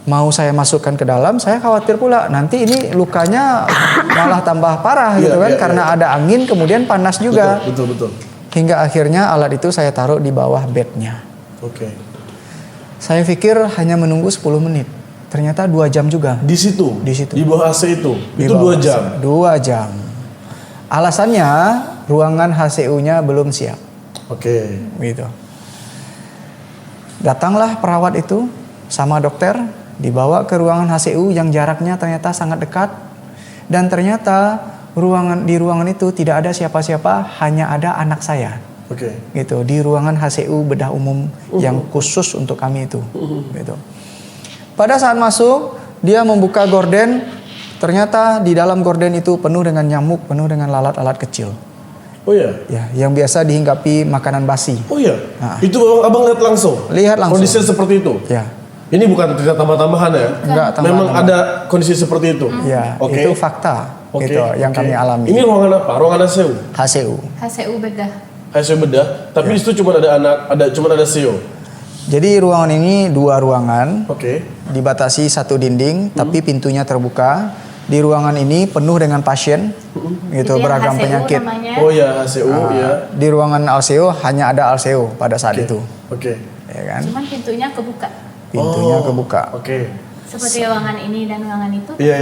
Mau saya masukkan ke dalam, saya khawatir pula nanti ini lukanya malah tambah parah gitu kan, karena ada angin kemudian panas juga. Betul. Hingga akhirnya alat itu saya taruh di bawah bednya. Oke. Saya pikir hanya menunggu 10 menit. Ternyata 2 jam juga. Di situ? Di situ. Di bawah AC itu? Di Itu bawah 2 jam? 2 jam. Alasannya ruangan HCU-nya belum siap. Oke. Gitu. Datanglah perawat itu sama dokter, dibawa ke ruangan HCU yang jaraknya ternyata sangat dekat, dan ternyata di ruangan itu tidak ada siapa-siapa, hanya ada anak saya. Oke. Gitu, di ruangan HCU bedah umum yang khusus untuk kami itu. Gitu. Pada saat masuk, dia membuka gorden, ternyata di dalam gorden itu penuh dengan nyamuk, penuh dengan lalat-lalat kecil. Oh iya? Ya, yang biasa dihinggapi makanan basi. Oh iya? Nah. Itu abang lihat langsung? Lihat langsung. Kondisi seperti itu? Ya. Ini bukan cerita tambah-tambahan ya? Enggak, Memang tambah-tambah. ada kondisi seperti itu? Ya, Oke. itu fakta gitu yang Oke. kami alami. Ini ruangan apa? Ruangan ACU? HCU. HCU bedah. ACU bedah, tapi di situ cuma ada CEO. Jadi ruangan ini 2 ruangan, Oke. dibatasi 1 dinding, tapi pintunya terbuka. Di ruangan ini penuh dengan pasien, gitu, Itu yang beragam HCU penyakit. namanya. Oh ya, ACU ya. Di ruangan Alseo hanya ada Alseo pada saat itu, Oke. ya kan? Cuman pintunya kebuka. Pintunya kebuka. Oke. Seperti ruangan ini dan ruangan itu. Iya.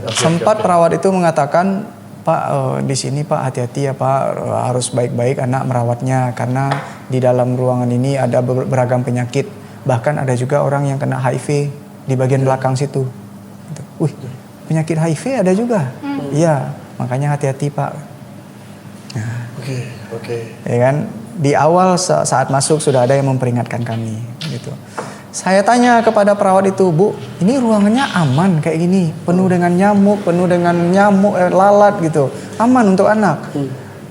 Oke, Sempat oke. perawat itu mengatakan, Pak, di sini Pak hati-hati ya Pak, harus baik-baik anak merawatnya karena di dalam ruangan ini ada beragam penyakit, bahkan ada juga orang yang kena HIV di bagian belakang situ. Gitu. Wih, penyakit HIV ada juga. Iya, makanya hati-hati Pak. Nah, Oke. ya kan? Di awal saat masuk sudah ada yang memperingatkan kami, gitu. Saya tanya kepada perawat itu, Bu, ini ruangannya aman kayak gini, penuh dengan nyamuk, lalat gitu, aman untuk anak?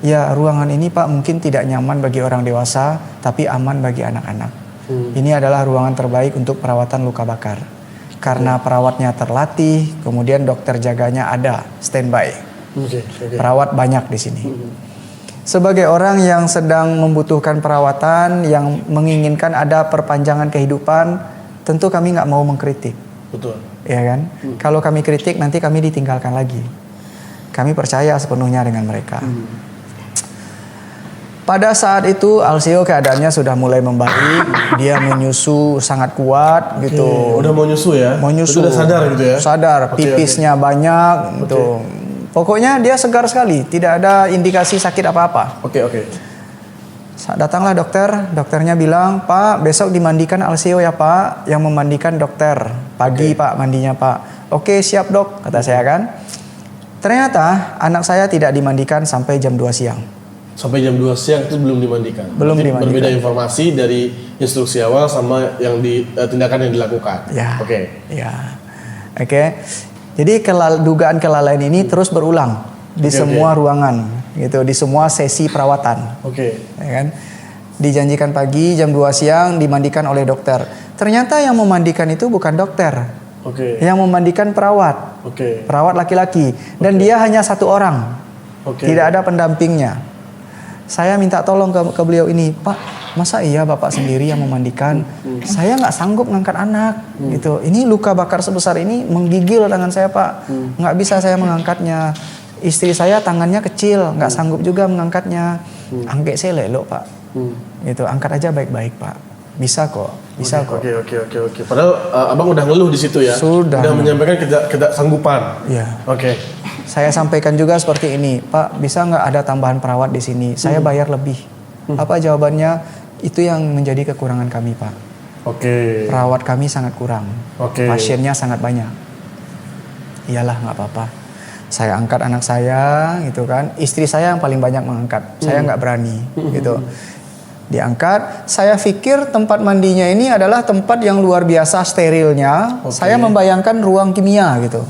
ya ruangan ini Pak mungkin tidak nyaman bagi orang dewasa, tapi aman bagi anak-anak. Ini adalah ruangan terbaik untuk perawatan luka bakar. Karena perawatnya terlatih, kemudian dokter jaganya ada, standby. Perawat banyak di sini. Sebagai orang yang sedang membutuhkan perawatan, yang menginginkan ada perpanjangan kehidupan, tentu kami nggak mau mengkritik. Betul. Ya kan? Kalau kami kritik nanti kami ditinggalkan lagi. Kami percaya sepenuhnya dengan mereka. Pada saat itu Alsio keadaannya sudah mulai membaik, dia menyusu sangat kuat gitu. Udah mau nyusu ya? Mau nyusu. Sudah sadar gitu ya? Sadar, pipisnya banyak gitu. Pokoknya dia segar sekali, tidak ada indikasi sakit apa-apa. Oke. Datanglah dokternya bilang, "Pak, besok dimandikan Alsio ya Pak." Yang memandikan dokter. Pagi Pak mandinya Pak. "Oke, siap Dok," kata saya kan. Ternyata anak saya tidak dimandikan sampai jam 2 siang. Sampai jam 2 siang itu belum dimandikan. Belum Berarti dimandikan. Berbeda informasi dari instruksi awal sama yang tindakan yang dilakukan. Ya. Oke. Ya. Oke. Jadi dugaan kelalaian ini terus berulang di semua ruangan gitu, di semua sesi perawatan. Ya kan? Dijanjikan pagi jam 2 siang dimandikan oleh dokter. Ternyata yang memandikan itu bukan dokter. Yang memandikan perawat. Perawat laki-laki dan dia hanya 1 orang. Tidak ada pendampingnya. Saya minta tolong ke beliau ini, "Pak, masa iya Bapak sendiri yang memandikan? Saya nggak sanggup ngangkat anak gitu. Ini luka bakar sebesar ini menggigil tangan saya Pak. Nggak bisa saya mengangkatnya. Istri saya tangannya kecil, nggak sanggup juga mengangkatnya. Angkat saya lelok Pak. Gitu, angkat aja baik-baik Pak. Bisa kok, bisa kok." Oke. Padahal abang udah ngeluh di situ ya? Sudah. Udah menyampaikan ketidaksanggupan. Iya. Oke. Saya sampaikan juga seperti ini, "Pak, bisa nggak ada tambahan perawat di sini? Saya bayar lebih." Apa jawabannya? "Itu yang menjadi kekurangan kami Pak. Perawat kami sangat kurang. Pasiennya sangat banyak." Iyalah, nggak apa-apa. Saya angkat anak saya, gitu kan. Istri saya yang paling banyak mengangkat. Saya nggak berani, gitu. Diangkat. Saya pikir tempat mandinya ini adalah tempat yang luar biasa sterilnya. Saya membayangkan ruang kimia, gitu.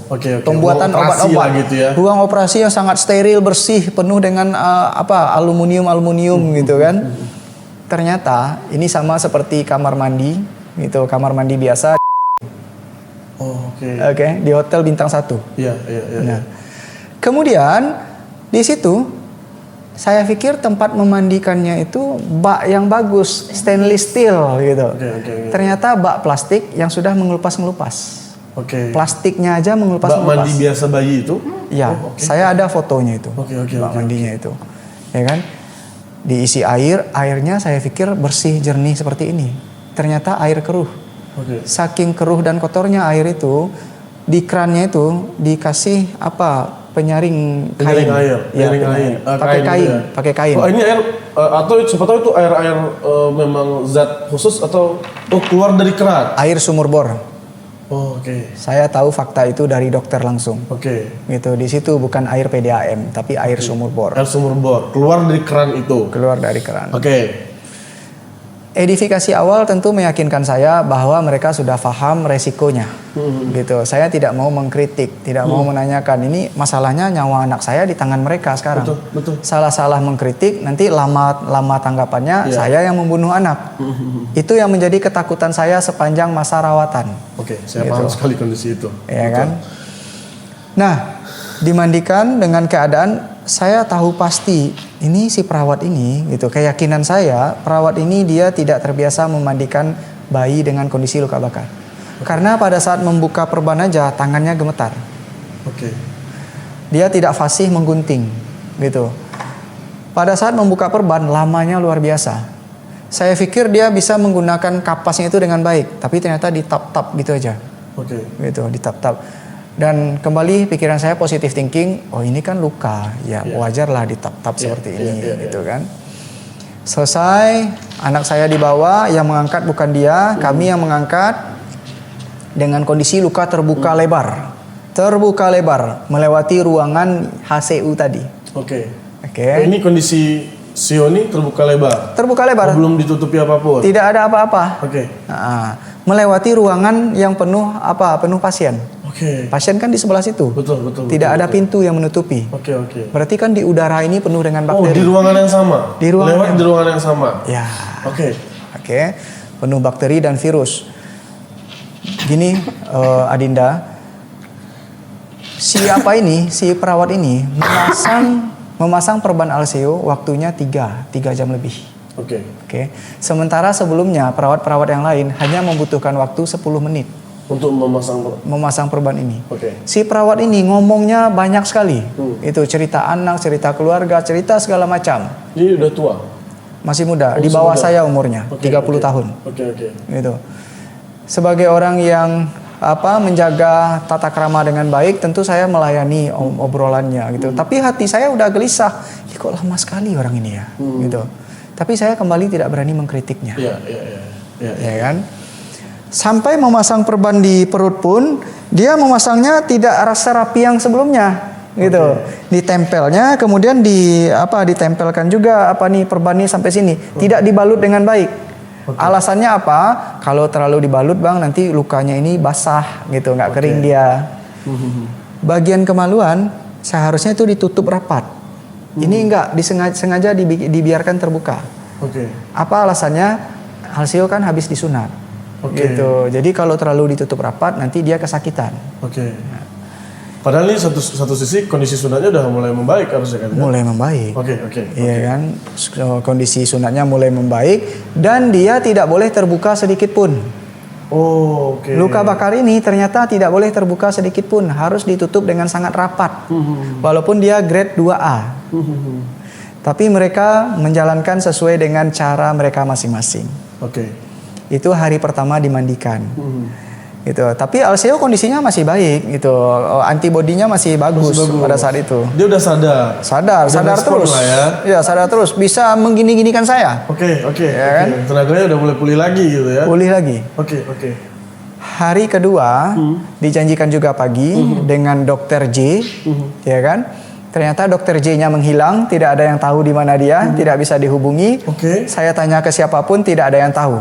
Pembuatan obat-obat. Gitu ya. Ruang operasi yang sangat steril, bersih, penuh dengan aluminium gitu kan. Ternyata ini sama seperti kamar mandi, gitu. Kamar mandi biasa. Di hotel bintang 1. Iya. Nah, kemudian di situ saya pikir tempat memandikannya itu bak yang bagus, stainless steel gitu. Ternyata bak plastik yang sudah mengelupas-ngelupas. Plastiknya aja mengelupas-ngelupas. Bak mandi biasa bayi itu? Ya, saya ada fotonya itu. Bak mandinya itu. Ya kan? Diisi airnya saya pikir bersih, jernih seperti ini. Ternyata air keruh. Saking keruh dan kotornya air itu, di krannya itu dikasih penyaring air. Pakai kain. Oh, ini air atau siapa tahu itu air memang zat khusus atau keluar dari keran? Air sumur bor. Saya tahu fakta itu dari dokter langsung. Gitu, di situ bukan air PDAM tapi air sumur bor. Air sumur bor keluar dari keran itu. Keluar dari keran. Edifikasi awal tentu meyakinkan saya bahwa mereka sudah paham resikonya, gitu. Saya tidak mau mengkritik, tidak mau menanyakan. Ini masalahnya nyawa anak saya di tangan mereka sekarang. Betul. Salah mengkritik, nanti lama tanggapannya saya yang membunuh anak. Itu yang menjadi ketakutan saya sepanjang masa rawatan. Saya paham sekali kondisi itu. Ya kan? Nah, dimandikan dengan keadaan saya tahu pasti ini si perawat ini, gitu. Keyakinan saya perawat ini dia tidak terbiasa memandikan bayi dengan kondisi luka bakar. Karena pada saat membuka perban aja tangannya gemetar. Dia tidak fasih menggunting, gitu. Pada saat membuka perban lamanya luar biasa. Saya pikir dia bisa menggunakan kapasnya itu dengan baik, tapi ternyata ditap-tap gitu aja. Gitu, ditap-tap. Dan kembali pikiran saya positive thinking, oh ini kan luka, ya wajarlah ditap-tap seperti ini, gitu kan. Selesai, anak saya dibawa, yang mengangkat bukan dia, kami yang mengangkat dengan kondisi luka terbuka lebar, melewati ruangan HCU tadi. Ini kondisi Sioni terbuka lebar. Belum ditutupi apapun. Tidak ada apa-apa. Melewati ruangan yang penuh pasien. Oke. Pasien kan di sebelah situ. Betul. Tidak ada pintu yang menutupi. Oke. Berarti kan di udara ini penuh dengan Oh, bakteri. di ruangan yang sama. Di ruangan Lewat di ruangan yang sama. Ya. Oke. Oke, penuh bakteri dan virus. Gini, Adinda, si perawat ini memasang perban Alseo waktunya 3 jam lebih. Oke. Oke. Sementara sebelumnya perawat-perawat yang lain hanya membutuhkan waktu 10 menit Untuk memasang perban ini. Oke. Si perawat ini ngomongnya banyak sekali. Itu cerita anak, cerita keluarga, cerita segala macam. Ini udah tua. Masih muda, Oh, di bawah masih muda. saya umurnya, Oke, 30 tahun. Oke. Gitu. Sebagai orang yang menjaga tata krama dengan baik, tentu saya melayani obrolannya gitu. Tapi hati saya udah gelisah. Ih, kok lama sekali orang ini ya, gitu. Tapi saya kembali tidak berani mengkritiknya. Iya. Ya kan? Sampai memasang perban di perut pun, dia memasangnya tidak rasa rapi yang sebelumnya, gitu. Ditempelnya, kemudian ditempelkan juga perban ini sampai sini, tidak dibalut dengan baik. Alasannya apa? Kalau terlalu dibalut bang, nanti lukanya ini basah, gitu, nggak kering dia. Bagian kemaluan seharusnya itu ditutup rapat. Ini enggak, sengaja dibiarkan terbuka. Oke. Apa alasannya? Alseo kan habis disunat. Oke. Gitu. Jadi kalau terlalu ditutup rapat nanti dia kesakitan. Oke. Padahal ini satu sisi kondisi sunatnya udah mulai membaik harusnya kan? Mulai membaik. Oke. Iya kan? Kondisi sunatnya mulai membaik dan dia tidak boleh terbuka sedikit pun. Oh, oke. Luka bakar ini ternyata tidak boleh terbuka sedikit pun, harus ditutup dengan sangat rapat. Walaupun dia grade 2A. Tapi mereka menjalankan sesuai dengan cara mereka masing-masing. Oke. Itu hari pertama dimandikan. Gitu. Tapi Alseo kondisinya masih baik gitu. Antibodinya masih bagus pada saat itu. Dia udah sadar Sadar terus. lah ya. Ya, sadar terus. Bisa menggini-ginikan saya. Oke. Ya kan? Tenaganya udah mulai pulih lagi gitu ya. Pulih lagi. Oke. Hari kedua dijanjikan juga pagi dengan dokter J, ya kan? Ternyata dokter J-nya menghilang, tidak ada yang tahu di mana dia, tidak bisa dihubungi. Oke. Saya tanya ke siapapun, tidak ada yang tahu.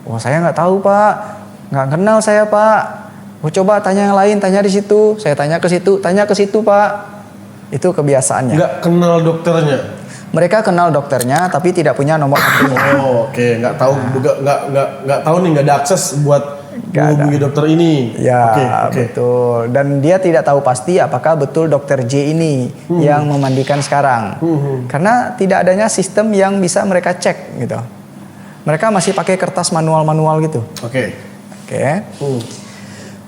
Oh, saya nggak tahu pak, nggak kenal saya pak. Oh, coba tanya yang lain, tanya di situ. Saya tanya ke situ, pak. Itu kebiasaannya. Nggak kenal dokternya. Mereka kenal dokternya, tapi tidak punya nomor HP-nya. Oh, oke. Nggak tahu, nggak tahu nih, nggak ada akses buat menghubungi dokter ini. Ya, Oke. betul. Dan dia tidak tahu pasti apakah betul dokter J ini yang memandikan sekarang. Karena tidak adanya sistem yang bisa mereka cek gitu. Mereka masih pakai kertas manual-manual gitu. Oke.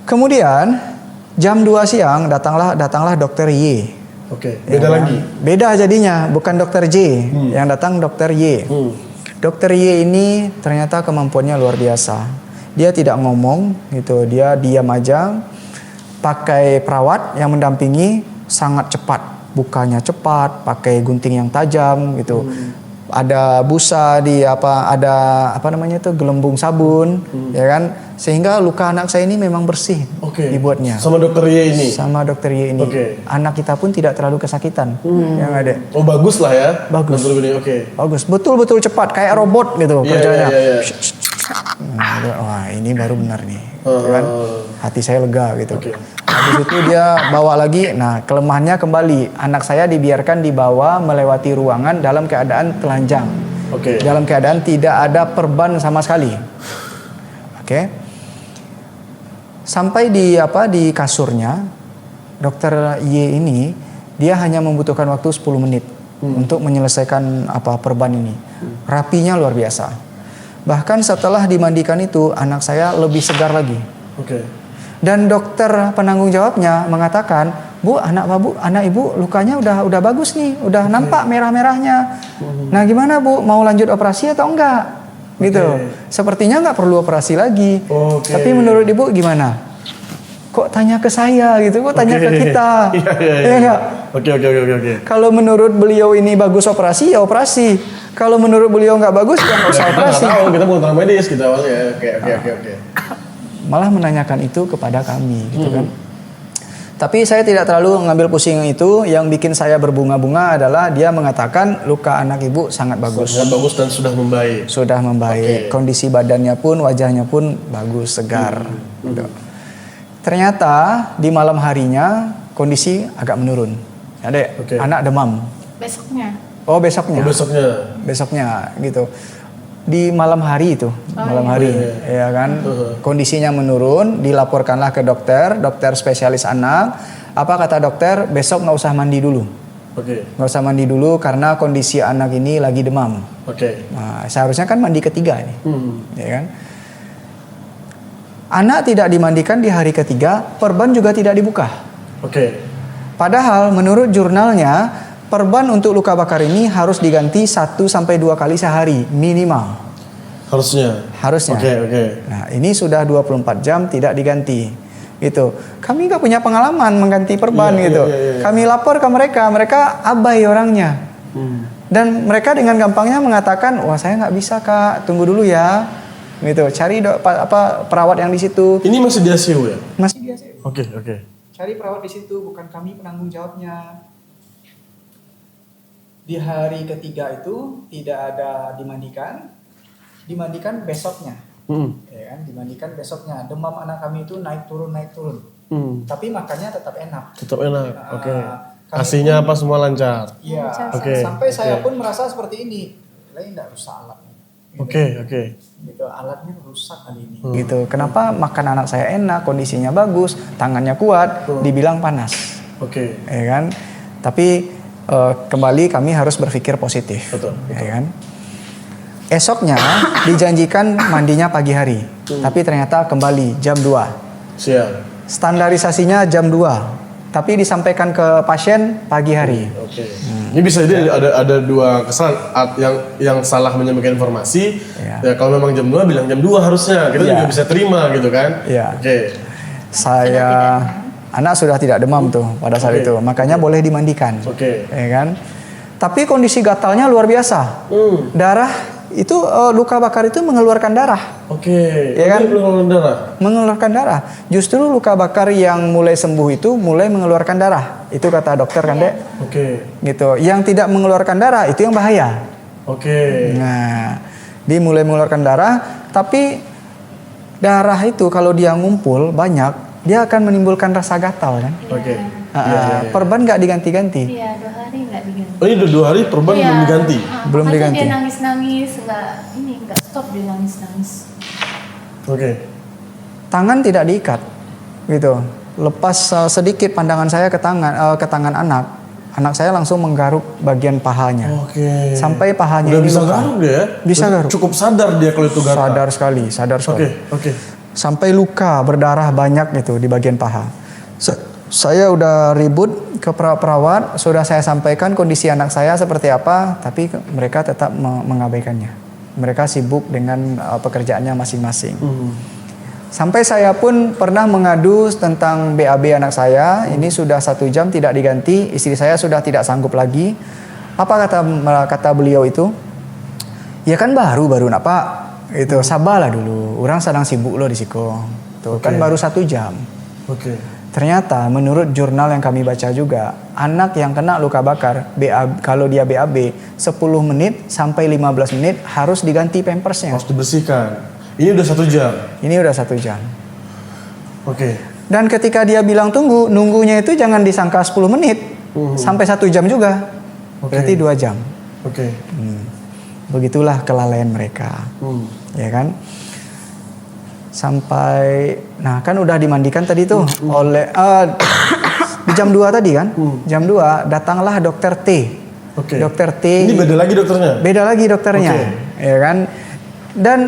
Kemudian jam 2 siang datanglah dokter Y. Oke. Beda lagi. Beda jadinya, bukan dokter J. Yang datang dokter Y. Dokter Y ini ternyata kemampuannya luar biasa. Dia tidak ngomong gitu, dia diam aja. Pakai perawat yang mendampingi sangat cepat, bukanya cepat, pakai gunting yang tajam gitu. Ada busa ada gelembung sabun, ya kan? Sehingga luka anak saya ini memang bersih dibuatnya. Sama dokter Y ini. Sama dokter Y ini. Anak kita pun tidak terlalu kesakitan. Yang ada. Oh, bagus lah ya. Bagus. Oke. Bagus, betul-betul cepat kayak robot gitu kerjanya. Iya. Wah, ini baru benar nih. Gitu kan? Hati saya lega gitu. Habis itu dia bawa lagi. Nah, kelemahannya kembali. Anak saya dibiarkan dibawa melewati ruangan dalam keadaan telanjang. Dalam keadaan tidak ada perban sama sekali. Sampai di kasurnya, dokter Y ini dia hanya membutuhkan waktu 10 menit untuk menyelesaikan perban ini. Rapinya luar biasa. Bahkan setelah dimandikan itu, anak saya lebih segar lagi. Dan dokter penanggung jawabnya mengatakan, Bu, anak ibu lukanya udah bagus nih, udah nampak merah-merahnya. Nah, gimana Bu, mau lanjut operasi atau enggak? Gitu. Sepertinya nggak perlu operasi lagi. Tapi menurut ibu gimana? Kok tanya ke saya gitu? Kok tanya ke kita? Iya enggak? Oke. Kalau menurut beliau ini bagus operasi, ya operasi. Kalau menurut beliau nggak bagus, ya nggak usah operasi. Kita bukan orang medis kita awalnya. Oke. Malah menanyakan itu kepada kami, gitu kan. Tapi saya tidak terlalu ngambil pusing itu. Yang bikin saya berbunga-bunga adalah dia mengatakan luka anak ibu sangat bagus. Sangat bagus dan sudah membaik. Sudah membaik. Kondisi badannya pun, wajahnya pun bagus, segar. Gitu. Ternyata di malam harinya kondisi agak menurun. Adek, Oke. anak demam. Besoknya. Oh besoknya. Oh, besoknya. Besoknya gitu. Di malam hari itu, malam hari, ya kan, kondisinya menurun, dilaporkanlah ke dokter spesialis anak. Apa kata dokter? Besok nggak usah mandi dulu, Oke. nggak usah mandi dulu karena kondisi anak ini lagi demam. Oke. Nah, seharusnya kan mandi ketiga ini, Hmm. ya kan? Anak tidak dimandikan di hari ketiga, perban juga tidak dibuka. Oke. Padahal menurut jurnalnya perban untuk luka bakar ini harus diganti 1-2 kali sehari minimal. Harusnya. Harusnya. Oke. Nah, ini sudah 24 jam tidak diganti. Gitu. Kami nggak punya pengalaman mengganti perban Iya, gitu. iya. Kami lapor ke mereka abai orangnya. Dan mereka dengan gampangnya mengatakan, "Wah, saya nggak bisa, Kak. Tunggu dulu ya." Gitu. Cari perawat yang di situ. Ini masih di ICU ya? Masih biasa. Oke. Cari perawat di situ, bukan kami penanggung jawabnya. Di hari ketiga itu tidak ada dimandikan besoknya, ya kan? Dimandikan besoknya. Demam anak kami itu naik turun, tapi makannya tetap enak. Tetap enak. Oke. Kami Asinya apa semua lancar? Iya. Oke, Sampai saya oke. pun merasa seperti ini. Lain tidak rusak alat. Oke. Gitu, alatnya rusak kali ini. Gitu. Kenapa makan anak saya enak, kondisinya bagus, tangannya kuat, dibilang panas. Oke. Ya kan? Tapi kembali kami harus berpikir positif. Betul. Ya kan? Esoknya dijanjikan mandinya pagi hari, tapi ternyata kembali jam 2. Siap. Standarisasinya jam 2, tapi disampaikan ke pasien pagi hari. Oke. Ini bisa jadi ada dua kesalahan yang salah menyampaikan informasi. Iya. Ya kalau memang jam 2 bilang jam 2 harusnya. Kita Iya. juga bisa terima gitu kan? Iya. Oke. Anak sudah tidak demam tuh pada saat Oke. itu, makanya boleh dimandikan. Oke. Ya kan? Tapi kondisi gatalnya luar biasa. Darah itu luka bakar itu mengeluarkan darah. Oke. Ya kan? Ini mengeluarkan darah. Mengeluarkan darah. Justru luka bakar yang mulai sembuh itu mulai mengeluarkan darah. Itu kata dokter kan, Dek? Oke. Gitu. Yang tidak mengeluarkan darah itu yang bahaya. Oke. Nah, dia mulai mengeluarkan darah, tapi darah itu kalau dia ngumpul banyak, dia akan menimbulkan rasa gatal kan? Oke. Perban nggak diganti-ganti. Iya, 2 hari nggak diganti. Oh, ini udah 2 hari perban Iya. belum diganti. Belum Makanya diganti. dia nangis-nangis, nggak stop dia nangis-nangis. Oke. Tangan tidak diikat, gitu. Lepas sedikit pandangan saya ke tangan anak saya langsung menggaruk bagian pahanya. Oke. Sampai pahanya Udah ini bisa luka. garuk dia ya? Bisa Berarti garuk. Cukup sadar dia kalau itu garuk. Sadar sekali. Oke. Sampai luka berdarah banyak gitu di bagian paha. Saya udah ribut ke perawat, sudah saya sampaikan kondisi anak saya seperti apa, tapi mereka tetap mengabaikannya. Mereka sibuk dengan pekerjaannya masing-masing. Sampai saya pun pernah mengadu tentang BAB anak saya. Ini sudah 1 jam tidak diganti, istri saya sudah tidak sanggup lagi. Apa kata beliau itu? Ya kan baru nak Pak. Itu sabarlah dulu. Orang sedang sibuk loh di Siko. Tuh kan baru 1 jam. Oke. Ternyata menurut jurnal yang kami baca juga, anak yang kena luka bakar, kalau dia BAB 10 menit sampai 15 menit harus diganti pampersnya. Harus dibersihkan. Ini udah 1 jam. Ini udah 1 jam. Oke. Dan ketika dia bilang tunggu, nunggunya itu jangan disangka 10 menit. Sampai 1 jam juga. Oke. Berarti 2 jam. Oke. Begitulah kelalaian mereka. Ya kan? Sampai, nah kan udah dimandikan tadi tuh oleh di jam 2 tadi kan, jam 2 datanglah dokter T. Oke. Dokter T. Ini beda lagi dokternya. Beda lagi dokternya, Oke. ya kan? Dan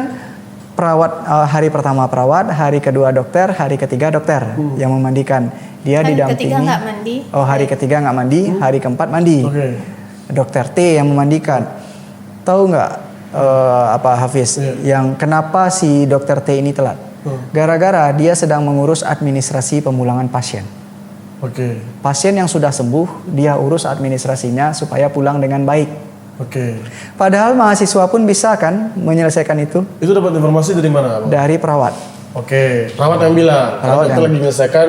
perawat hari pertama perawat, hari kedua dokter, hari ketiga dokter yang memandikan. Dia Hari didampingi. ketiga nggak mandi. Oh, hari ketiga nggak mandi, hari keempat mandi. Oke. Dokter T yang memandikan. Tahu nggak Hafiz, yang kenapa si dokter T ini telat? Gara-gara dia sedang mengurus administrasi pemulangan pasien. Oke. Pasien yang sudah sembuh, dia urus administrasinya supaya pulang dengan baik. Oke. Padahal mahasiswa pun bisa kan menyelesaikan itu Itu dapat informasi dari mana, Abang? dari perawat. Oke, perawat yang bilang. Perawat Perawat itu yang- lagi menyelesaikan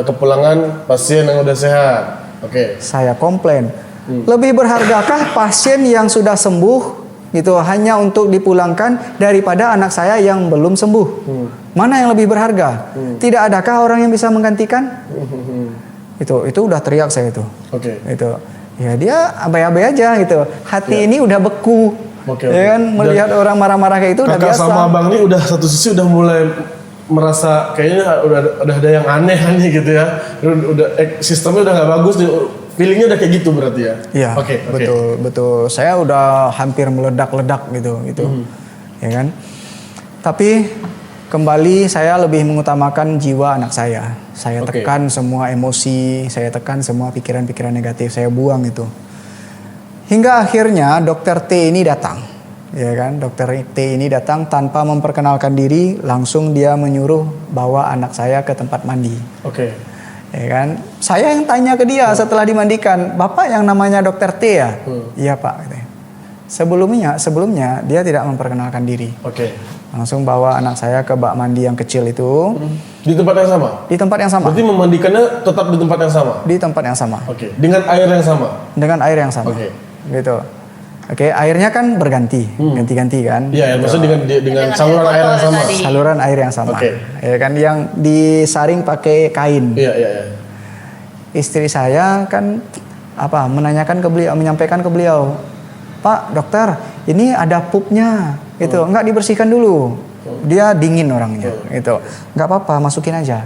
kepulangan pasien yang udah sehat. Oke. Saya komplain. Lebih berhargakah pasien yang sudah sembuh gitu hanya untuk dipulangkan daripada anak saya yang belum sembuh? Mana yang lebih berharga? Tidak adakah orang yang bisa menggantikan? Itu udah teriak saya itu. Oke. Itu. Ya dia abai-abai aja gitu. Hati ini udah beku. Ya kan melihat orang marah-marah kayak itu udah Kakak biasa. sama abang ini udah satu sisi udah mulai merasa kayaknya udah ada yang aneh gitu ya. Udah sistemnya udah nggak bagus, feelingnya udah kayak gitu berarti ya. Iya. Oke. Betul. Saya udah hampir meledak-ledak gitu. Ya kan. Tapi kembali saya lebih mengutamakan jiwa anak saya. Saya tekan semua emosi, saya tekan semua pikiran-pikiran negatif, saya buang itu. Hingga akhirnya dokter T ini datang. Ya kan, dokter T ini datang tanpa memperkenalkan diri, langsung dia menyuruh bawa anak saya ke tempat mandi. Oke. Ya kan, saya yang tanya ke dia setelah dimandikan, "Bapak yang namanya dokter T ya?" "Iya, Pak." Gitu. Sebelumnya dia tidak memperkenalkan diri. Oke. Langsung bawa anak saya ke bak mandi yang kecil itu. Di tempat yang sama? Di tempat yang sama. Berarti memandikannya tetap di tempat yang sama? Di tempat yang sama. Oke. Dengan air yang sama? Dengan air yang sama. Oke. Gitu. Oke, airnya kan berganti, ganti-ganti kan. Iya, maksudnya dengan saluran air yang sama. Saluran air yang sama. Oke. Ya kan, yang disaring pakai kain. Iya. Istri saya kan menanyakan ke beliau, menyampaikan ke beliau, "Pak, dokter, ini ada pupnya." Gitu. Enggak dibersihkan dulu. Dia dingin orangnya, gitu. Enggak apa-apa, masukin aja.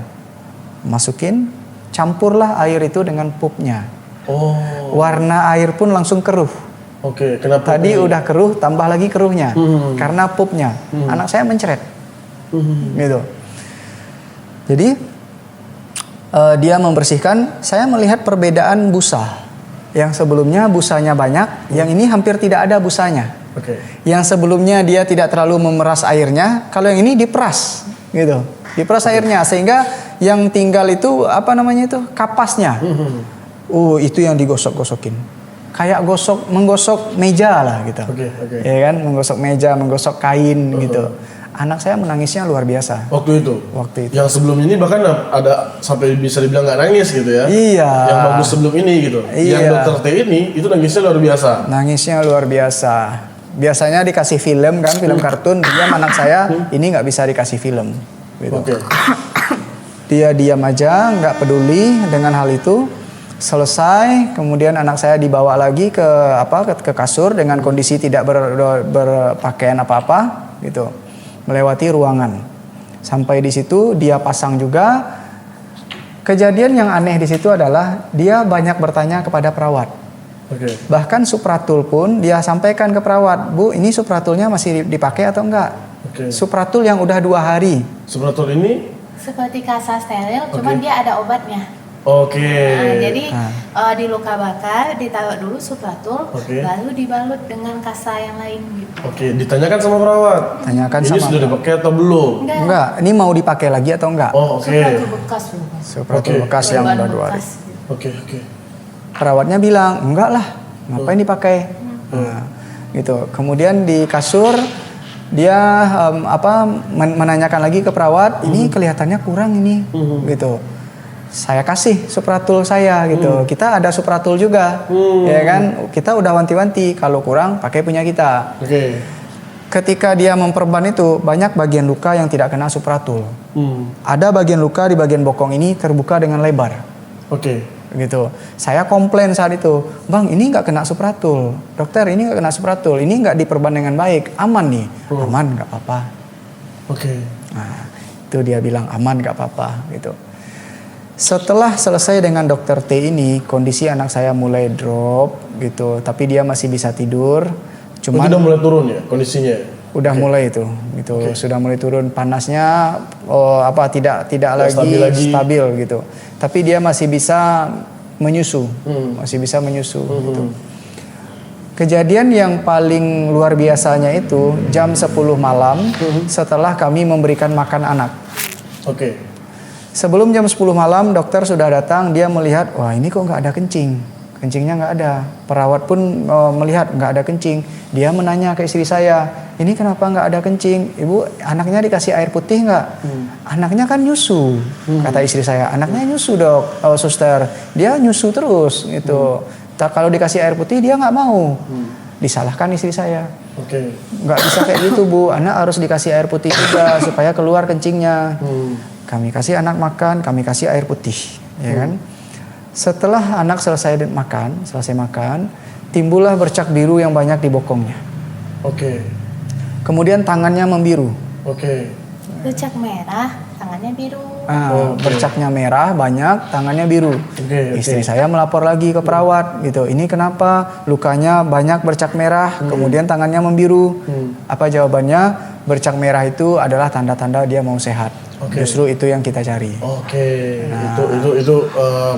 Masukin, campurlah air itu dengan pupnya. Oh. Warna air pun langsung keruh. Oke, kenapa? Tadi udah keruh, tambah lagi keruhnya. Karena pupnya. Anak saya mencret. Gitu. Jadi dia membersihkan, saya melihat perbedaan busa. Yang sebelumnya busanya banyak, yang ini hampir tidak ada busanya. Oke. Yang sebelumnya dia tidak terlalu memeras airnya, kalau yang ini diperas, gitu. Diperas airnya sehingga yang tinggal itu kapasnya. Itu yang digosok-gosokin. Kayak menggosok meja lah gitu. Oke. Ya kan, menggosok meja, menggosok kain gitu. Anak saya menangisnya luar biasa. Waktu itu. Yang sebelumnya ini bahkan ada sampai bisa dibilang nggak nangis gitu ya. Iya. Yang bagus sebelum ini gitu. Iya. Yang dokter T ini itu nangisnya luar biasa. Nangisnya luar biasa. Biasanya dikasih film kan, film kartun. Dia anak saya ini nggak bisa dikasih film. Gitu. Oke. Dia diam aja, nggak peduli dengan hal itu. Selesai, kemudian anak saya dibawa lagi ke kasur dengan kondisi tidak berpakaian apa-apa, gitu. Melewati ruangan. Sampai di situ dia pasang juga. Kejadian yang aneh di situ adalah dia banyak bertanya kepada perawat. Oke. Bahkan supratul pun dia sampaikan ke perawat, "Bu, ini supratulnya masih dipakai atau enggak?" Oke. Supratul yang udah 2 hari. Supratul ini? Seperti kasa steril, cuman dia ada obatnya. Oke. Jadi di luka bakar ditaruh dulu supratul, baru dibalut dengan kasa yang lain gitu. Oke, ditanyakan sama perawat. Tanyakan ini sama sudah dipakai atau belum? Enggak, ini mau dipakai lagi atau enggak? Oh, oke. Supratul bekas loh. Supratul bekas yang udah 2 hari. Oke. Perawatnya bilang, "Enggak lah, ngapain dipakai?" Nah, gitu. Kemudian di kasur dia menanyakan lagi ke perawat, "Ini kelihatannya kurang ini." Gitu. Saya kasih supratul saya gitu. Kita ada supratul juga. Ya kan? Kita udah wanti-wanti kalau kurang pakai punya kita. Oke. Ketika dia memperban itu banyak bagian luka yang tidak kena supratul. Ada bagian luka di bagian bokong ini terbuka dengan lebar. Oke. Gitu. Saya komplain saat itu, "Bang, ini nggak kena supratul. Dokter, ini nggak kena supratul. Ini nggak diperban dengan baik. Aman nih." "Aman, nggak apa-apa." Oke. Nah, itu dia bilang aman, nggak apa-apa gitu. Setelah selesai dengan dokter T ini, kondisi anak saya mulai drop gitu, tapi dia masih bisa tidur. Cuman udah mulai turun ya kondisinya. Udah mulai itu, gitu. Sudah mulai turun panasnya, tidak lagi stabil gitu. Tapi dia masih bisa menyusu, gitu. Kejadian yang paling luar biasanya itu jam 10 malam setelah kami memberikan makan anak. Oke. Sebelum jam 10 malam dokter sudah datang, dia melihat, "Wah, ini kok nggak ada kencing. Kencingnya nggak ada." Perawat pun melihat nggak ada kencing. Dia menanya ke istri saya, "Ini kenapa nggak ada kencing? Ibu, anaknya dikasih air putih nggak?" "Anaknya kan nyusu," kata istri saya. "Anaknya nyusu, Dok, suster. Dia nyusu terus gitu. Kalau dikasih air putih dia nggak mau." Disalahkan istri saya. Oke. Nggak bisa kayak gitu Bu, anak harus dikasih air putih juga supaya keluar kencingnya. Kami kasih anak makan, kami kasih air putih, ya kan. Setelah anak selesai makan, timbullah bercak biru yang banyak di bokongnya. Oke. Kemudian tangannya membiru. Oke. Bercak merah, tangannya biru. Bercaknya merah banyak, tangannya biru. Oke. Istri saya melapor lagi ke perawat gitu. Ini kenapa lukanya banyak bercak merah, kemudian tangannya membiru? Apa jawabannya? Bercak merah itu adalah tanda-tanda dia mau sehat. Justru itu yang kita cari. Oke. Itu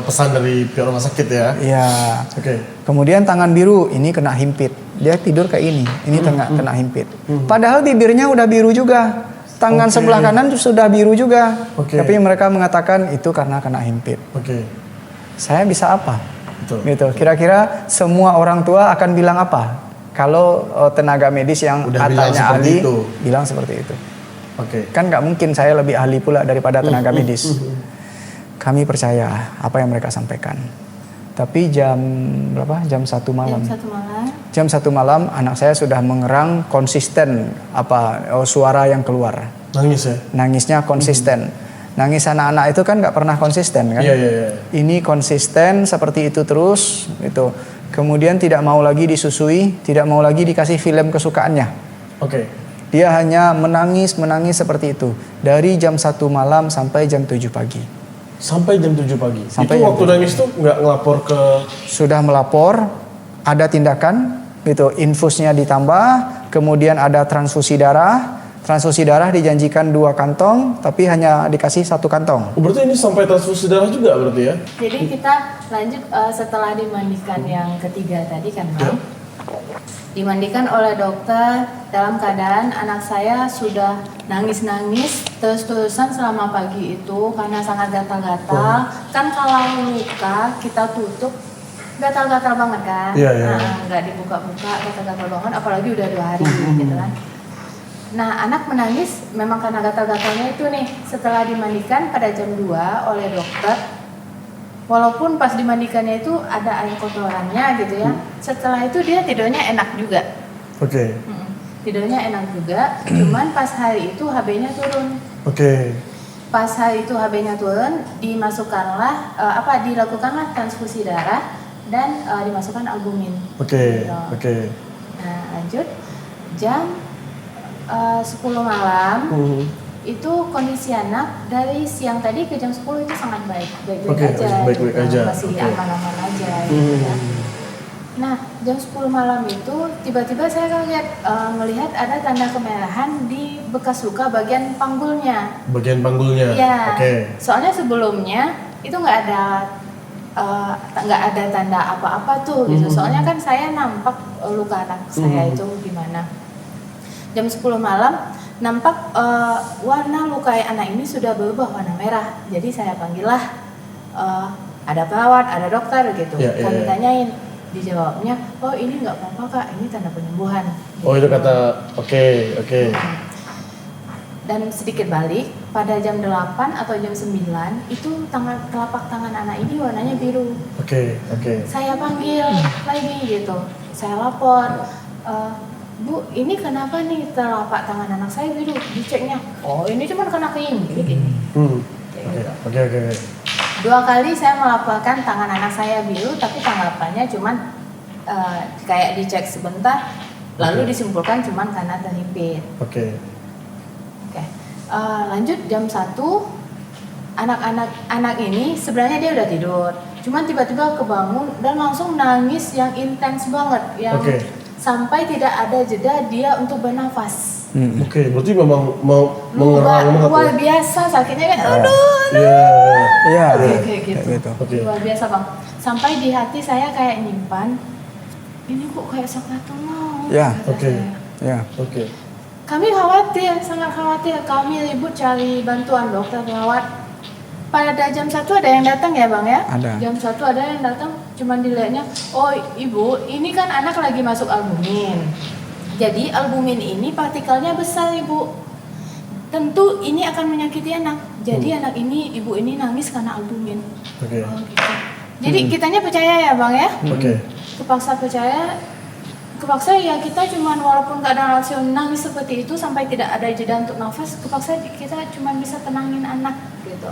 pesan dari pihak rumah sakit ya. Iya. Oke. Kemudian tangan biru ini kena himpit. Dia tidur kayak ini. Ini kena himpit. Padahal bibirnya udah biru juga. Tangan sebelah kanan sudah biru juga. Tapi mereka mengatakan itu karena kena himpit. Saya bisa apa? Betul. Gitu. Kira-kira semua orang tua akan bilang apa? Kalau tenaga medis yang Udah katanya ahli itu. bilang seperti itu. Oke. Kan nggak mungkin saya lebih ahli pula daripada tenaga medis. Kami percaya apa yang mereka sampaikan. Tapi jam berapa? Jam 1 malam. Jam 1 malam anak saya sudah mengerang konsisten suara yang keluar. Nangis ya? Nangisnya konsisten. Nangis anak-anak itu kan nggak pernah konsisten kan? Iya. Ini konsisten seperti itu terus itu. Kemudian tidak mau lagi disusui, tidak mau lagi dikasih film kesukaannya. Oke. Dia hanya menangis seperti itu dari jam 1 malam sampai jam 7 pagi. Sampai jam 7 pagi. Sampai itu waktu nangis tuh nggak ngelapor ke? Sudah melapor, ada tindakan, gitu. Infusnya ditambah, kemudian ada transfusi darah. Transfusi darah dijanjikan 2 kantong, tapi hanya dikasih 1 kantong. Berarti ini sampai transfusi darah juga berarti ya? Jadi kita lanjut setelah dimandikan yang ketiga tadi kan Bang. Dimandikan oleh dokter dalam keadaan anak saya sudah nangis-nangis terus-terusan selama pagi itu karena sangat gatal-gatal. Kan kalau luka kita tutup gatal-gatal banget kan. Nggak dibuka-buka, gatal-gatal banget apalagi udah 2 hari gitu kan. Nah anak menangis memang karena gatal-gatalnya itu nih. Setelah dimandikan pada jam 2 oleh dokter, walaupun pas dimandikannya itu ada air kotorannya gitu ya. Setelah itu dia tidurnya enak juga. Oke. Tidurnya enak juga. Cuman pas hari itu HB-nya turun. Oke. Pas hari itu HB-nya turun, dilakukanlah transfusi darah dan dimasukkan albumin. Oke. Nah lanjut jam 10 malam. Itu kondisi anak dari siang tadi ke jam 10 itu sangat baik-baik aja, masih aman-aman aja gitu ya. Nah jam 10 malam itu tiba-tiba saya melihat ada tanda kemerahan di bekas luka bagian panggulnya. Iya. Soalnya sebelumnya itu nggak ada tanda apa-apa tuh gitu. Soalnya kan saya nampak luka anak saya itu gimana. Jam 10 malam nampak warna luka anak ini sudah berubah warna merah. Jadi saya panggillah ada perawat, ada dokter gitu. Kami tanyain, dijawabnya, oh ini nggak apa-apa Kak, ini tanda penyembuhan. Oh itu kata, oke. Dan sedikit balik, pada jam 8 atau jam 9 itu telapak tangan anak ini warnanya biru. Oke. Saya panggil lagi gitu, saya lapor. Bu, ini kenapa nih telapak tangan anak saya biru? Diceknya, oh ini cuma kena keinjek ini. Oke. 2 kali saya melaporkan tangan anak saya biru, tapi tanggapannya cuma kayak dicek sebentar, lalu disimpulkan cuma karena terhimpit. Oke. Lanjut jam 1, anak ini sebenarnya dia udah tidur, cuman tiba-tiba kebangun dan langsung nangis yang intens banget, yang sampai tidak ada jeda dia untuk bernafas. Oke, berarti memang mau mengerang banget. Luar biasa sakitnya kan, aduh. Iya. Gitu. Luar biasa Bang. Sampai di hati saya kayak nyimpan, ini kok kayak sakratul maut. Oke. Kami khawatir, sangat khawatir. Kami ribut cari bantuan dokter perawat. Pada jam 1 ada yang datang ya Bang ya? Ada. Jam 1 ada yang datang, cuman dilihatnya, oh Ibu, ini kan anak lagi masuk albumin. Jadi albumin ini partikelnya besar Ibu. Tentu ini akan menyakiti anak. Jadi anak ini, ibu ini nangis karena albumin. Oke. Oh, gitu. Jadi kitanya percaya ya Bang ya? Oke. Kepaksa percaya. kepaksa ya kita cuman walaupun keadaan Alsio nangis seperti itu sampai tidak ada jeda untuk nafas, kepaksa kita cuman bisa tenangin anak gitu.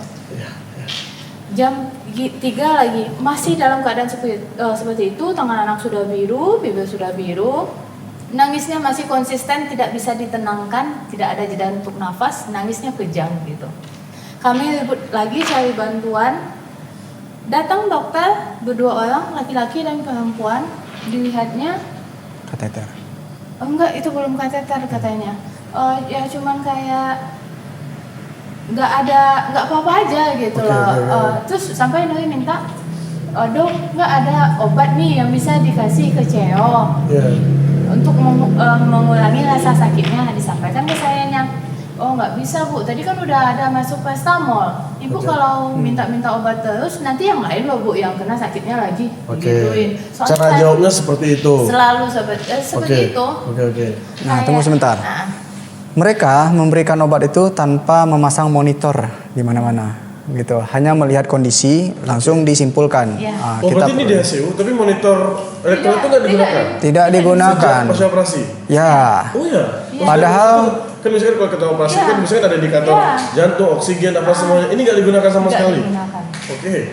Jam 3 lagi masih dalam keadaan seperti itu, tangan anak sudah biru, bibir sudah biru, nangisnya masih konsisten, tidak bisa ditenangkan, tidak ada jeda untuk nafas, nangisnya kejang gitu. Kami ribut lagi cari bantuan, datang dokter berdua orang, laki-laki dan perempuan, dilihatnya Kateter. enggak, itu belum kateter katanya. Ya cuman kayak nggak apa-apa aja gitu loh. Terus sampai Nuri minta, dok nggak ada obat nih yang bisa dikasih ke Ceo untuk mengurangi rasa sakitnya. Disampaikan ke sayanya, oh nggak bisa bu, tadi kan udah ada masuk paracetamol. Ibu kalau minta obat terus nanti yang lain loh bu yang kena sakitnya lagi. Gituin. Cara jawabnya seperti itu. Selalu seperti itu. Nah, tunggu sebentar. Mereka memberikan obat itu tanpa memasang monitor di mana-mana, gitu. Hanya melihat kondisi, langsung disimpulkan. Ya. Berarti ini di HCU, tapi monitor elektron itu nggak digunakan? Tidak digunakan. Pas operasi? Ya. Oh ya? Padahal kan misalkan kalau kita operasi kan misalkan ada indikator jantung, oksigen, apa semuanya. Ini nggak digunakan sama sekali?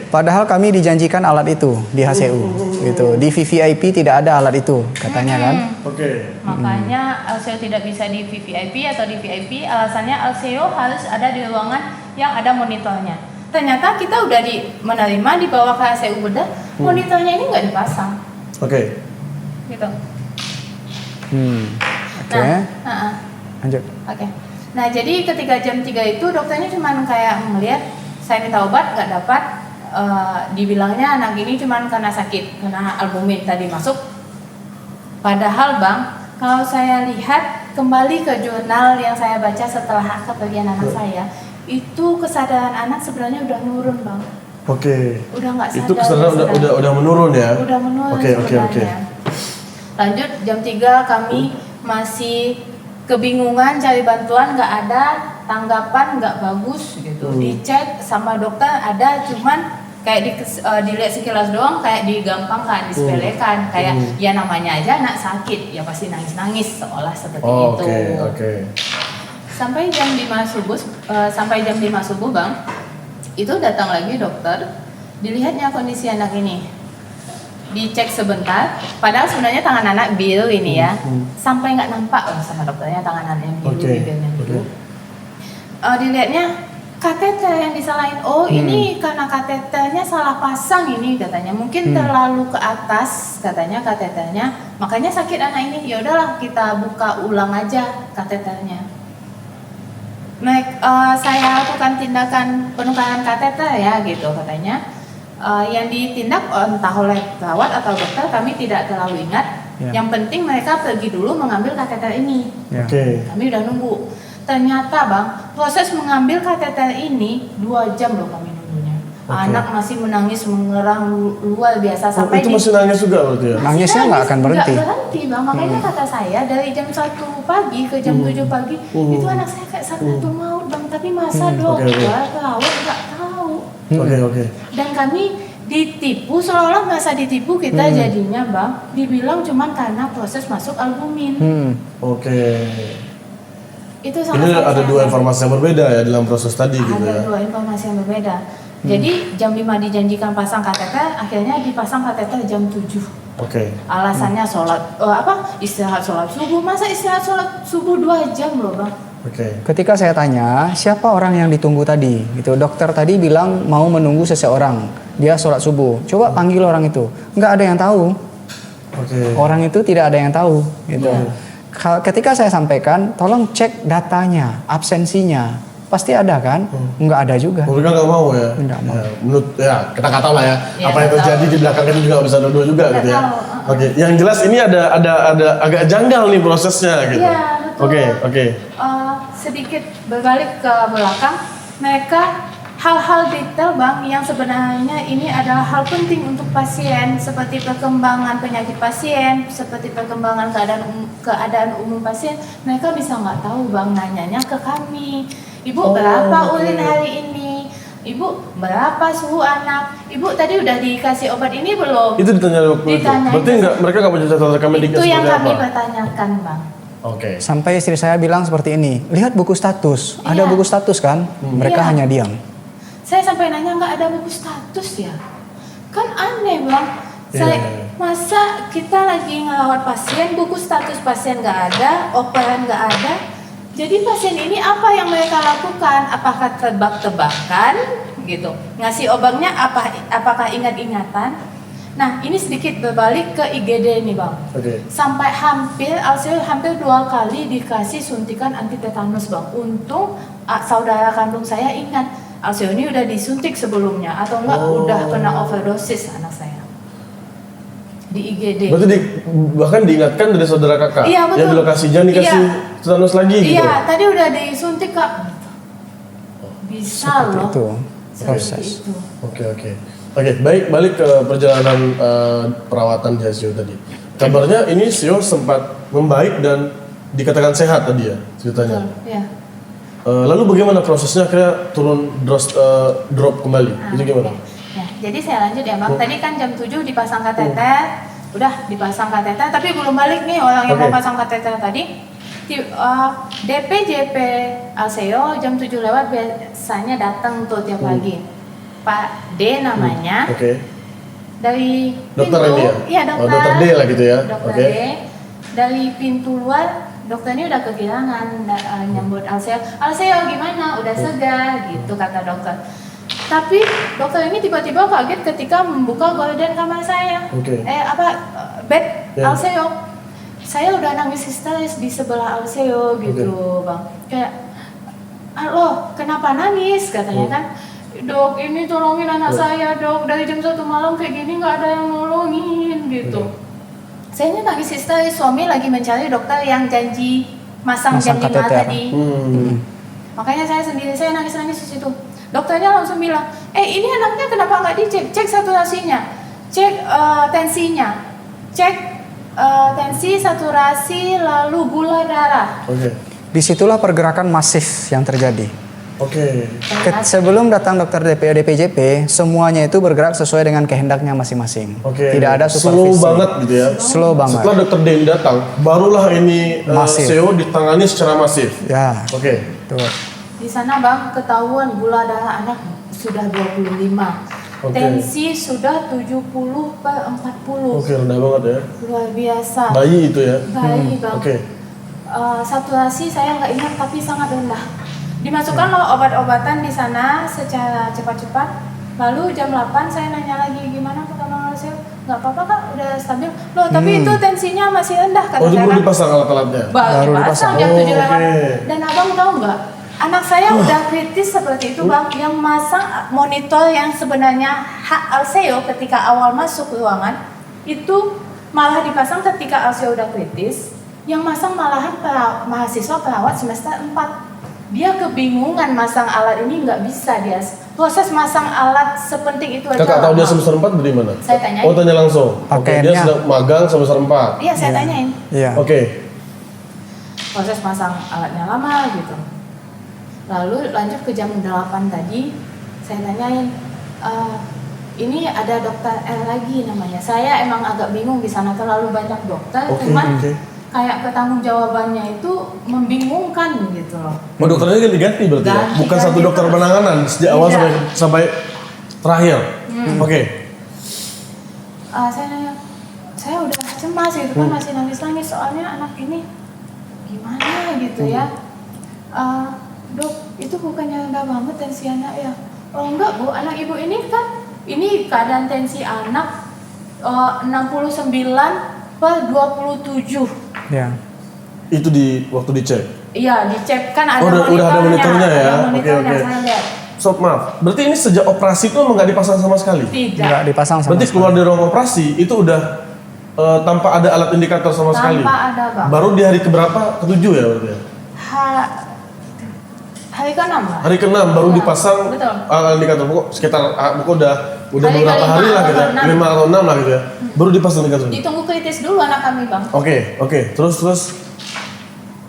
Padahal kami dijanjikan alat itu di HCU, gitu. Di VVIP tidak ada alat itu, katanya kan. Makanya Alseo tidak bisa di VVIP atau di VIP, alasannya Alseo harus ada di ruangan yang ada monitornya. Ternyata kita udah menerima dibawa ke HCU bedah, monitornya ini nggak dipasang. Gitu. Oke. Lanjut. Oke. Nah jadi ketika jam 3 itu dokternya cuma kayak melihat saya minta obat nggak dapat, dibilangnya anak ini cuma karena sakit, karena albumin tadi masuk. Padahal bang, kalau saya lihat kembali ke jurnal yang saya baca setelah kepergian anak saya, itu kesadaran anak sebenarnya udah nurun bang. Udah nggak sadar. Itu kesadaran udah menurun ya? Udah menurun sebenarnya. Lanjut jam 3 kami masih kebingungan cari bantuan, nggak ada tanggapan, nggak bagus gitu. Dicek sama dokter ada, cuman kayak dilihat sekilas doang, kayak digampangkan, disepelekan, kayak ya namanya aja anak sakit, ya pasti nangis-nangis seolah seperti itu. Sampai jam 5 subuh bang, itu datang lagi dokter, dilihatnya kondisi anak ini. Dicek sebentar, padahal sebenarnya tangan anak biru ini ya, sampai nggak nampak sama dokternya tangan anaknya biru, bibirnya biru. Dilihatnya kateter yang disalahin. Oh ini karena kateternya salah pasang ini katanya, mungkin terlalu ke atas katanya kateternya, makanya sakit anak ini. Ya udahlah kita buka ulang aja kateternya. Saya lakukan tindakan penukaran kateter ya gitu katanya. Yang ditindak entah oleh perawat atau dokter kami tidak terlalu ingat. Yang penting mereka pergi dulu mengambil kateter ini. Kami udah nunggu. Ternyata bang, proses mengambil kateter ini 2 jam loh kami nunggunya. Anak masih menangis mengerang luar biasa sampai itu masih nangis juga berarti ya? Nangisnya nggak akan berhenti. Nggak berhenti bang, makanya kata saya dari jam 1 pagi ke jam 7 pagi itu anak saya kayak sakaratul maut bang, tapi masa dokter perawat nggak tahu. Dan kami ditipu, seolah-olah merasa ditipu kita jadinya bang, dibilang cuman karena proses masuk albumin. Itu ini ada 2 informasi yang berbeda ya dalam proses tadi gitu ya. Ada 2 informasi yang berbeda. Jadi jam 5 dijanjikan pasang kateter, akhirnya dipasang kateter jam 7. Alasannya istirahat sholat subuh. Masa istirahat sholat subuh 2 jam loh bang. Ketika saya tanya siapa orang yang ditunggu tadi, gitu, dokter tadi bilang mau menunggu seseorang, dia sholat subuh. Coba panggil orang itu, nggak ada yang tahu. Orang itu tidak ada yang tahu, gitu. Ketika saya sampaikan, tolong cek datanya, absensinya, pasti ada kan? Nggak ada juga. Mereka nggak mau ya? Nggak mau. Menurut kita nggak tahu lah ya, apa yang terjadi di belakang itu juga bisa dua juga gitu ya. Yang jelas ini ada agak janggal nih prosesnya gitu. Sedikit berbalik ke belakang, mereka hal-hal detail bang yang sebenarnya ini adalah hal penting untuk pasien, seperti perkembangan penyakit pasien, seperti perkembangan keadaan umum pasien, mereka bisa nggak tahu bang, nanyanya ke kami. Ibu berapa urin hari ini? Ibu berapa suhu anak? Ibu tadi udah dikasih obat ini belum? Itu ditanya waktu itu. Ditanya. Berarti mereka nggak punya catatan rekam mediknya Itu yang seperti kami apa? pertanyakan, Bang. Oke. Sampai istri saya bilang seperti ini, lihat buku status, ada Iya. buku status kan? Mereka Iya. hanya diam. Saya sampai nanya nggak ada buku status ya? Kan aneh, Bang. Saya Iya. masa kita lagi ngerawat pasien, buku status pasien nggak ada, operan nggak ada. Jadi pasien ini apa yang mereka lakukan? Apakah tebak-tebakan gitu? Ngasih obatnya apakah ingat-ingatan? Nah, ini sedikit berbalik ke IGD nih, Bang. Oke. Sampai Alseo hampir 2 kali dikasih suntikan anti tetanus, Bang. Untung saudara kandung saya ingat, Alseo ini udah disuntik sebelumnya atau enggak udah kena overdosis anak saya. Di IGD. Berarti bahkan diingatkan dari saudara kakak Iya, betul. yang di lokasi, jangan dikasih Iya. tetanus lagi gitu. Iya, tadi udah disuntik, Kak. Bisa Seperti loh. itu Seperti proses. itu. Oke, baik, balik ke perjalanan perawatan di ICU tadi. Kabarnya ini Sio sempat membaik dan dikatakan sehat tadi ya ceritanya. Betul, ya. Lalu bagaimana prosesnya akhirnya turun drop kembali? Nah, Itu gimana? oke. Ya, jadi saya lanjut ya, Bang. Tadi kan jam 7 dipasang kateter, udah dipasang kateter, tapi belum balik nih orang yang Oke. mau pasang kateter tadi. DPJP Alseo jam 7 lewat biasanya datang tuh tiap pagi. Pak D namanya. Oke. Dari Dokter pintu, ini ya? iya dokter. Oh, dokter D lah gitu ya? Dokter Oke. D. Dari pintu luar, dokter ini udah kegirangan nyambut Alseo. Alseo gimana? Udah segar gitu kata dokter. Tapi dokter ini tiba-tiba kaget ketika membuka gorden kamar saya. Oke. Bed Ya. Alseo. Saya udah nangis histeris di sebelah Alseo gitu, Bang. Kayak, "Loh, kenapa nangis?" katanya kan. "Dok, ini tolongin anak saya, Dok. Dari jam 1 malam kayak gini nggak ada yang nolongin," gitu. Saya ini nangis histeris, suami lagi mencari dokter yang janji masang jam 5 kateter. tadi. Hmm. Makanya saya nangis-nangis di situ. Dokternya langsung bilang, ini anaknya kenapa nggak dicek? Cek saturasinya, cek tensinya, cek tensi, saturasi, lalu gula darah. Oke. Disitulah pergerakan masif yang terjadi. Oke. Sebelum datang dokter DPJP, semuanya itu bergerak sesuai dengan kehendaknya masing-masing. Oke. Tidak ada Slow supervisi. banget gitu ya. Slow banget. Setelah dokter Den datang, barulah ini Masif. Sio ditangani secara masif. Ya, Oke. tuh. Di sana, Bang, ketahuan gula darah anak sudah 25. Oke. Tensi sudah 70/40. Oke, rendah banget ya. Luar biasa. Bayi itu ya. Bayi, Bang. Oke. Saturasi saya nggak ingat tapi sangat rendah. Dimasukkanlah obat-obatan di sana secara cepat-cepat. Lalu jam 8 saya nanya lagi, "Gimana perkembangan Alseo?" "Nggak apa-apa, Kak, udah stabil." "Loh, tapi itu tensinya masih rendah," kata Oh, itu saya. baru Kan. dipasang alat-alatnya. Baru Baru dipasang dipasang. jam Oh, 7 lewat. oke. Dan abang tahu nggak? Anak saya udah kritis seperti itu, Bang. Yang masang monitor yang sebenarnya hak Alseo ketika awal masuk ruangan itu malah dipasang ketika Alseo udah kritis. Yang masang malahan mahasiswa perawat semester 4. Dia kebingungan masang alat ini, nggak bisa dia. Proses masang alat sepenting itu aja. Kakak tahu dia lama. semester 4 dari mana? Saya tanyain. Oh, tanya langsung. Oke, dia Pakaiannya. sedang magang semester 4. Iya, saya tanyain. Iya. Oke. Proses masang alatnya lama gitu. Lalu lanjut ke jam 8 tadi, saya tanyain, ini ada dokter L lagi namanya. Saya emang agak bingung di sana terlalu banyak dokter, Oke, cuman oke. kayak pertanggung jawabannya itu membingungkan gitu loh. Oh, dokternya ganti-ganti berarti ya? Ganti, Bukan satu ganti dokter terus. penanganan sejak awal Tidak. sampai terakhir. Oke. Saya nanya, saya udah cemas gitu kan, masih nangis-nangis soalnya anak ini gimana gitu ya. "Dok, itu bukannya rendah banget tensi anak ya?" "Oh enggak, Bu, anak ibu ini kan, ini keadaan tensi anak 69/27. Ya. Itu di waktu dicek. Iya, dicek kan ada Oh, udah ada monitornya ya? Ada monitornya, Oke, oke. saya lihat. Sob, maaf. Berarti ini sejak operasi itu emang nggak dipasang sama sekali? Tidak. Nggak dipasang sama Berarti sekali. keluar dari ruang operasi itu udah tanpa ada alat indikator sama sekali? Tanpa ada, Bang. Baru di hari keberapa? Ke-7 ya berarti ya? Hari ke-6 lah. Hari ke-6 baru Iya, dipasang betul. alat indikator. Pokok sekitar pokok udah Hari beberapa ke-5 hari lah gitu ya. atau 6. 5 atau 6 lah gitu ya. Baru dipasang indikator. Ditunggu kritis dulu anak kami, Bang. Oke. Terus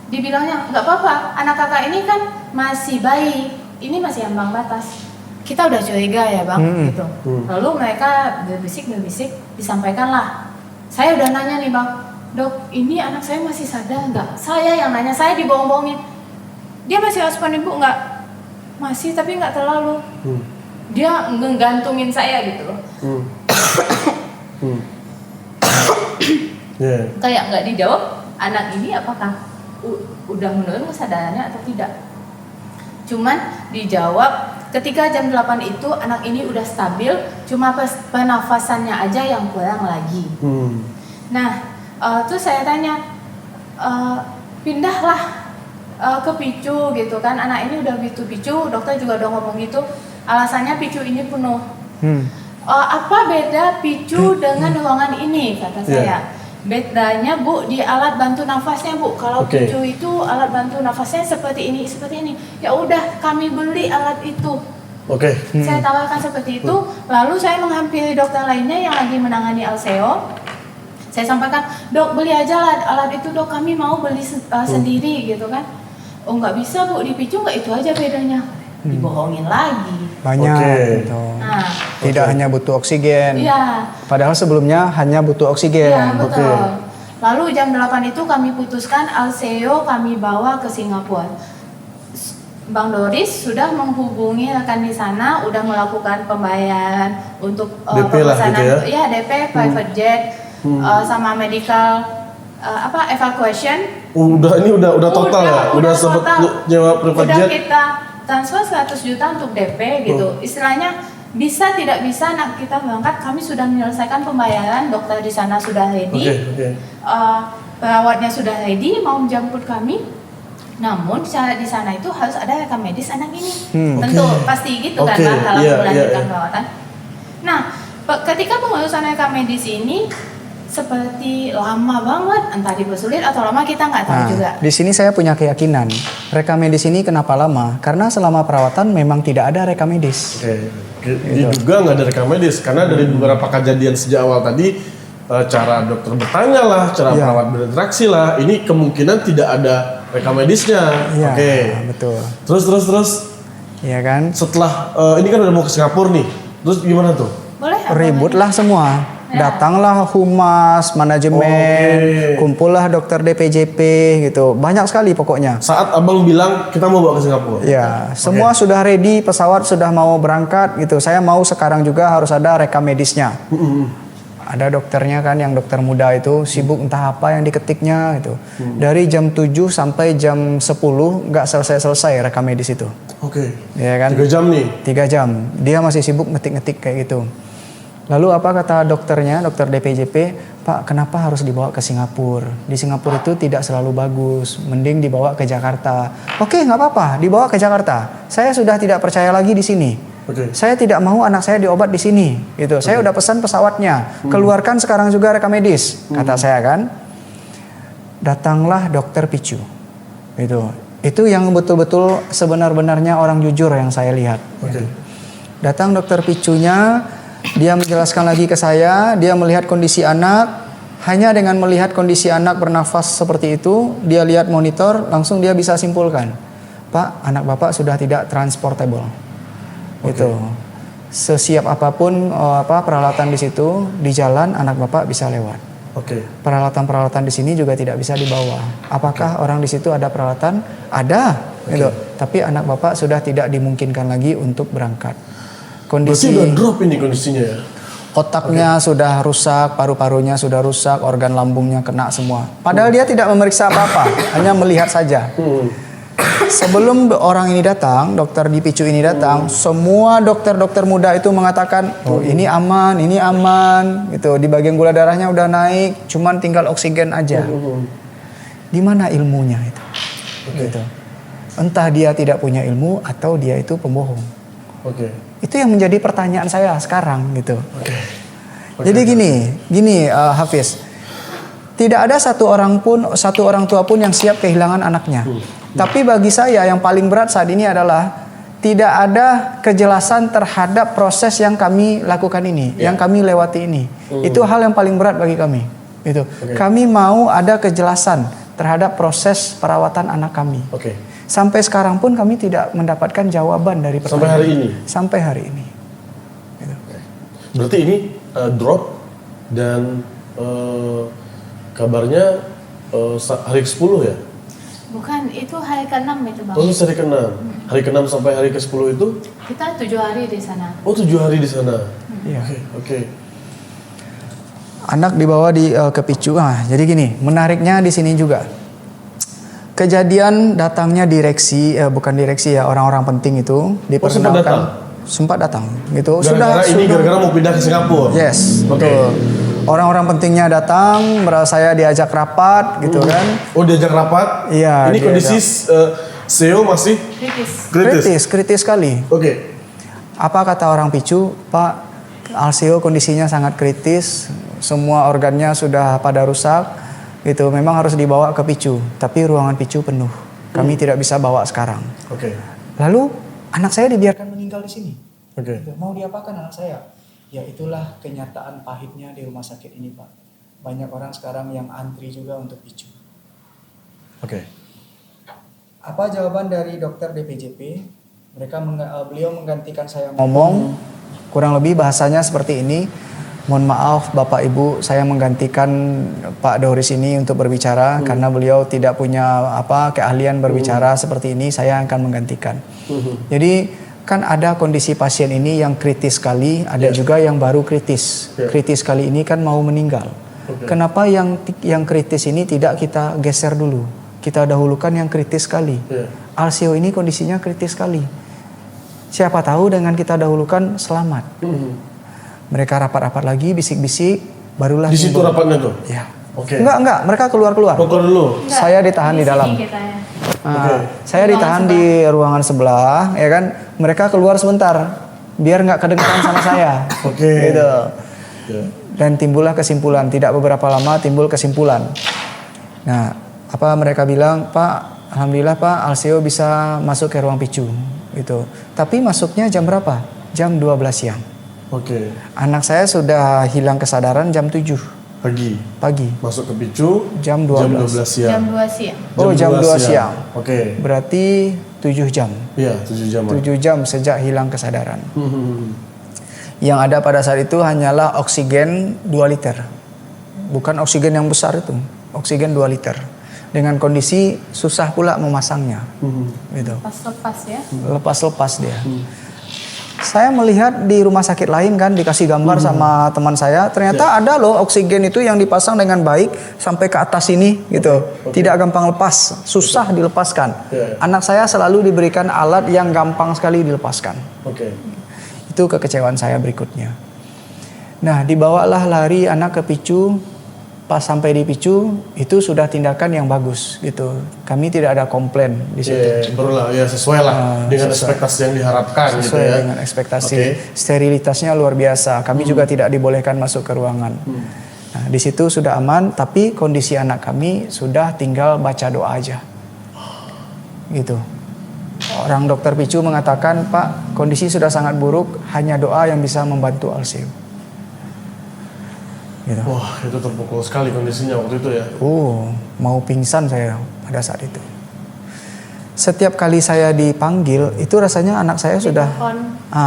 Dibilangnya nggak apa-apa, anak kakak ini kan masih bayi, ini masih ambang batas. kita udah curiga ya bang, gitu. Lalu mereka berbisik, disampaikanlah. Saya udah nanya nih bang, dok, ini anak saya masih sadar nggak? Saya yang nanya, saya dibohong-bohongin. Dia masih respon ibu nggak? Masih, tapi nggak terlalu. Dia ngegantungin saya gitu loh. Kayak nggak dijawab, anak ini apakah udah menurun kesadarannya atau tidak? Cuman dijawab ketika jam 8 itu anak ini udah stabil, cuma pernafasannya aja yang kurang lagi. Nah, terus saya tanya, pindahlah ke picu gitu kan, anak ini udah picu, dokter juga udah ngomong gitu, alasannya picu ini penuh. Apa beda picu dengan ruangan ini, kata saya. Bedanya bu di alat bantu nafasnya bu. Kalau picu itu alat bantu nafasnya seperti ini. Ya udah kami beli alat itu. Saya tawarkan seperti itu. Lalu saya menghampiri dokter lainnya yang lagi menangani Alseo. Saya sampaikan, dok beli aja alat itu dok. Kami mau beli sendiri gitu kan. Oh nggak bisa bu, di picu nggak itu aja bedanya. Dibohongin lagi. Banyak gitu. Nah, tidak hanya butuh oksigen. Iya. Padahal sebelumnya hanya butuh oksigen. Iya, betul. Lalu jam 8 itu kami putuskan Alseo kami bawa ke Singapura. Bang Doris sudah menghubungi rekan di sana, udah melakukan pembayaran untuk DP lah gitu ya. DP, private jet, sama medical evacuation. Ini udah total ya? Udah sempet nyewa private jet? Udah kita transfer 100 juta untuk DP gitu. Istilahnya bisa tidak bisa anak kita berangkat, kami sudah menyelesaikan pembayaran, dokter di sana sudah ready, perawatnya sudah ready mau menjemput kami. Namun syarat di sana itu harus ada rekam medis anak ini. Tentu pasti gitu kan Bang dalam melanjutkan perawatan. Nah, ketika pengurusan rekam medis ini seperti lama banget, entah dipersulit atau lama kita nggak tahu juga. Di sini saya punya keyakinan rekam medis ini kenapa lama? Karena selama perawatan memang tidak ada rekam medis. Diduga nggak ada rekam medis karena dari beberapa kejadian sejak awal tadi, cara dokter bertanya lah, cara perawat berinteraksi lah, ini kemungkinan tidak ada rekam medisnya. Betul. Terus. Iya kan? Setelah ini kan udah mau ke Singapura nih, terus gimana tuh? Boleh. Ributlah semua. Datanglah humas, manajemen, kumpullah dokter DPJP gitu. Banyak sekali pokoknya. Saat abang bilang kita mau bawa ke Singapura. Ya, semua sudah ready, pesawat sudah mau berangkat gitu. Saya mau sekarang juga harus ada rekam medisnya. Ada dokternya kan, yang dokter muda itu sibuk entah apa yang diketiknya gitu. Dari jam 7 sampai jam 10 nggak selesai rekam medis itu. Ya kan? 3 jam nih. 3 jam. Dia masih sibuk ngetik-ngetik kayak gitu. Lalu apa kata dokternya, dokter DPJP, Pak kenapa harus dibawa ke Singapura? Di Singapura itu tidak selalu bagus, mending dibawa ke Jakarta. Oke, nggak apa-apa, dibawa ke Jakarta. Saya sudah tidak percaya lagi di sini. Saya tidak mau anak saya diobat di sini. Gitu. Saya udah pesan pesawatnya, keluarkan sekarang juga rekam medis, kata saya kan. Datanglah dokter Picu. Itu yang betul-betul sebenar-benarnya orang jujur yang saya lihat. Datang dokter Picunya. Dia menjelaskan lagi ke saya, dia melihat kondisi anak, hanya dengan melihat kondisi anak bernafas seperti itu, dia lihat monitor, langsung dia bisa simpulkan, Pak, anak Bapak sudah tidak transportable. Itu sesiap apapun peralatan di situ, di jalan anak Bapak bisa lewat. Peralatan-peralatan di sini juga tidak bisa dibawa. Apakah orang di situ ada peralatan? Ada, gitu. Tapi anak Bapak sudah tidak dimungkinkan lagi untuk berangkat. Kondisi berarti udah drop ini kondisinya ya? Otaknya sudah rusak, paru-parunya sudah rusak, organ lambungnya kena semua. Padahal dia tidak memeriksa apa-apa, hanya melihat saja. Sebelum orang ini datang, dokter di Picu ini datang, semua dokter-dokter muda itu mengatakan, oh ini aman, gitu. Di bagian gula darahnya udah naik, cuman tinggal oksigen aja. Di mana ilmunya itu? Gitu. Entah dia tidak punya ilmu atau dia itu pembohong. Itu yang menjadi pertanyaan saya sekarang gitu. Jadi gini Hafiz, tidak ada satu orang tua pun yang siap kehilangan anaknya. Tapi bagi saya yang paling berat saat ini adalah tidak ada kejelasan terhadap proses yang kami lakukan ini, yang kami lewati ini. Itu hal yang paling berat bagi kami. Kami mau ada kejelasan terhadap proses perawatan anak kami. Sampai sekarang pun kami tidak mendapatkan jawaban dari Sampai hari ini. Sampai hari ini. Gitu. Berarti ini drop dan kabarnya hari ke-10 ya? Bukan, itu hari ke-6 itu Bang. Oh, itu hari ke-6. Hari ke-6 sampai hari ke-10 itu? Kita 7 hari di sana. Oh, 7 hari di sana. Iya. Oke. Anak dibawa ke PICU. Jadi gini, menariknya di sini juga. Kejadian datangnya direksi, bukan direksi ya, orang-orang penting itu diperkenalkan. Sempat datang gitu. Gara-gara mau pindah ke Singapura. Yes, Oke. betul. Orang-orang pentingnya datang, saya diajak rapat gitu kan. Oh, diajak rapat? Iya. Ini kondisi CEO masih Kritis. Kritis sekali. Oke. Apa kata orang PICU, Pak, Alseo kondisinya sangat kritis, semua organnya sudah pada rusak, gitu. Memang harus dibawa ke PICU, tapi ruangan PICU penuh. Kami tidak bisa bawa sekarang. Oke. Lalu anak saya dibiarkan meninggal di sini. Oke. Mau diapakan anak saya? Ya itulah kenyataan pahitnya di rumah sakit ini, Pak. Banyak orang sekarang yang antri juga untuk PICU. Oke. Apa jawaban dari dokter DPJP? Beliau menggantikan saya ngomong, kurang lebih bahasanya seperti ini. Mohon maaf Bapak Ibu, saya menggantikan Pak Doris ini untuk berbicara karena beliau tidak punya keahlian berbicara seperti ini. Saya akan menggantikan. Jadi kan ada kondisi pasien ini yang kritis sekali, ada juga yang baru kritis. Kritis kali ini kan mau meninggal. Kenapa yang kritis ini tidak kita geser dulu? Kita dahulukan yang kritis sekali. Alseo ini kondisinya kritis sekali. Siapa tahu dengan kita dahulukan selamat. Mereka rapat-rapat lagi, bisik-bisik, barulah Di situ rapatnya tuh? Ya. Oke. Enggak, mereka keluar. Keluar dulu. Saya ditahan di dalam. Saya ditahan di ruangan sebelah, ya kan? Mereka keluar sebentar, biar nggak kedengeran sama saya. Oke. Gitu. Dan timbullah kesimpulan. Tidak beberapa lama timbul kesimpulan. Nah, apa mereka bilang, Pak, alhamdulillah Pak, Alseo bisa masuk ke ruang PICU. Gitu. Tapi masuknya jam berapa? Jam 12 siang. Oke. Anak saya sudah hilang kesadaran jam 7 pagi. Masuk ke PICU jam 12 siang. Jam 2 siang. Oh, jam 2 siang. Oke. Berarti 7 jam. Iya, 7 jam. 7 jam sejak hilang kesadaran. Yang ada pada saat itu hanyalah oksigen 2 liter. Bukan oksigen yang besar itu. Oksigen 2 liter. Dengan kondisi susah pula memasangnya. Gitu. Lepas-lepas ya. Lepas-lepas dia. Saya melihat di rumah sakit lain kan dikasih gambar sama teman saya, ternyata ada loh oksigen itu yang dipasang dengan baik sampai ke atas ini gitu. Tidak gampang lepas, susah dilepaskan. Anak saya selalu diberikan alat yang gampang sekali dilepaskan. Itu kekecewaan saya berikutnya. Nah, dibawalah lari anak ke PICU. Pas sampai di PICU itu sudah tindakan yang bagus gitu. Kami tidak ada komplain di situ. Berulah ya sesuai lah dengan ekspektasi yang diharapkan gitu ya. Dengan ekspektasi. Sterilitasnya luar biasa. Kami juga tidak dibolehkan masuk ke ruangan. Nah, di situ sudah aman, tapi kondisi anak kami sudah tinggal baca doa aja. Gitu. Orang dokter PICU mengatakan, Pak, kondisi sudah sangat buruk, hanya doa yang bisa membantu Alseo. Gitu. Wah, itu terpukul sekali kondisinya waktu itu ya. Mau pingsan saya pada saat itu. Setiap kali saya dipanggil, itu rasanya anak saya sudah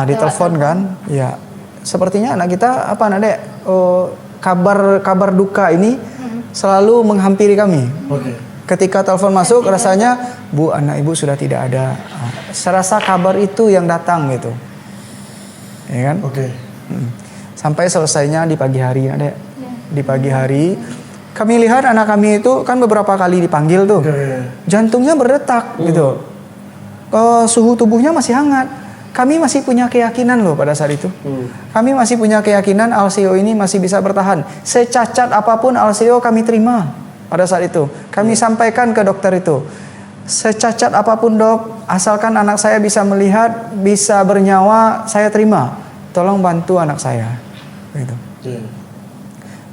ditelepon kan? Ya, sepertinya anak kita Dek? Kabar duka ini selalu menghampiri kami. Ketika telepon masuk, rasanya Bu, anak ibu sudah tidak ada. Serasa kabar itu yang datang gitu, ya kan? Sampai selesainya di pagi hari, Dek. Di pagi hari kami lihat anak kami itu kan beberapa kali dipanggil tuh, jantungnya berdetak gitu, suhu tubuhnya masih hangat. Kami masih punya keyakinan loh pada saat itu. Kami masih punya keyakinan Alseo ini masih bisa bertahan. Secacat apapun Alseo kami terima pada saat itu. Kami sampaikan ke dokter itu, secacat apapun dok, asalkan anak saya bisa melihat, bisa bernyawa, saya terima. Tolong bantu anak saya. Gitu.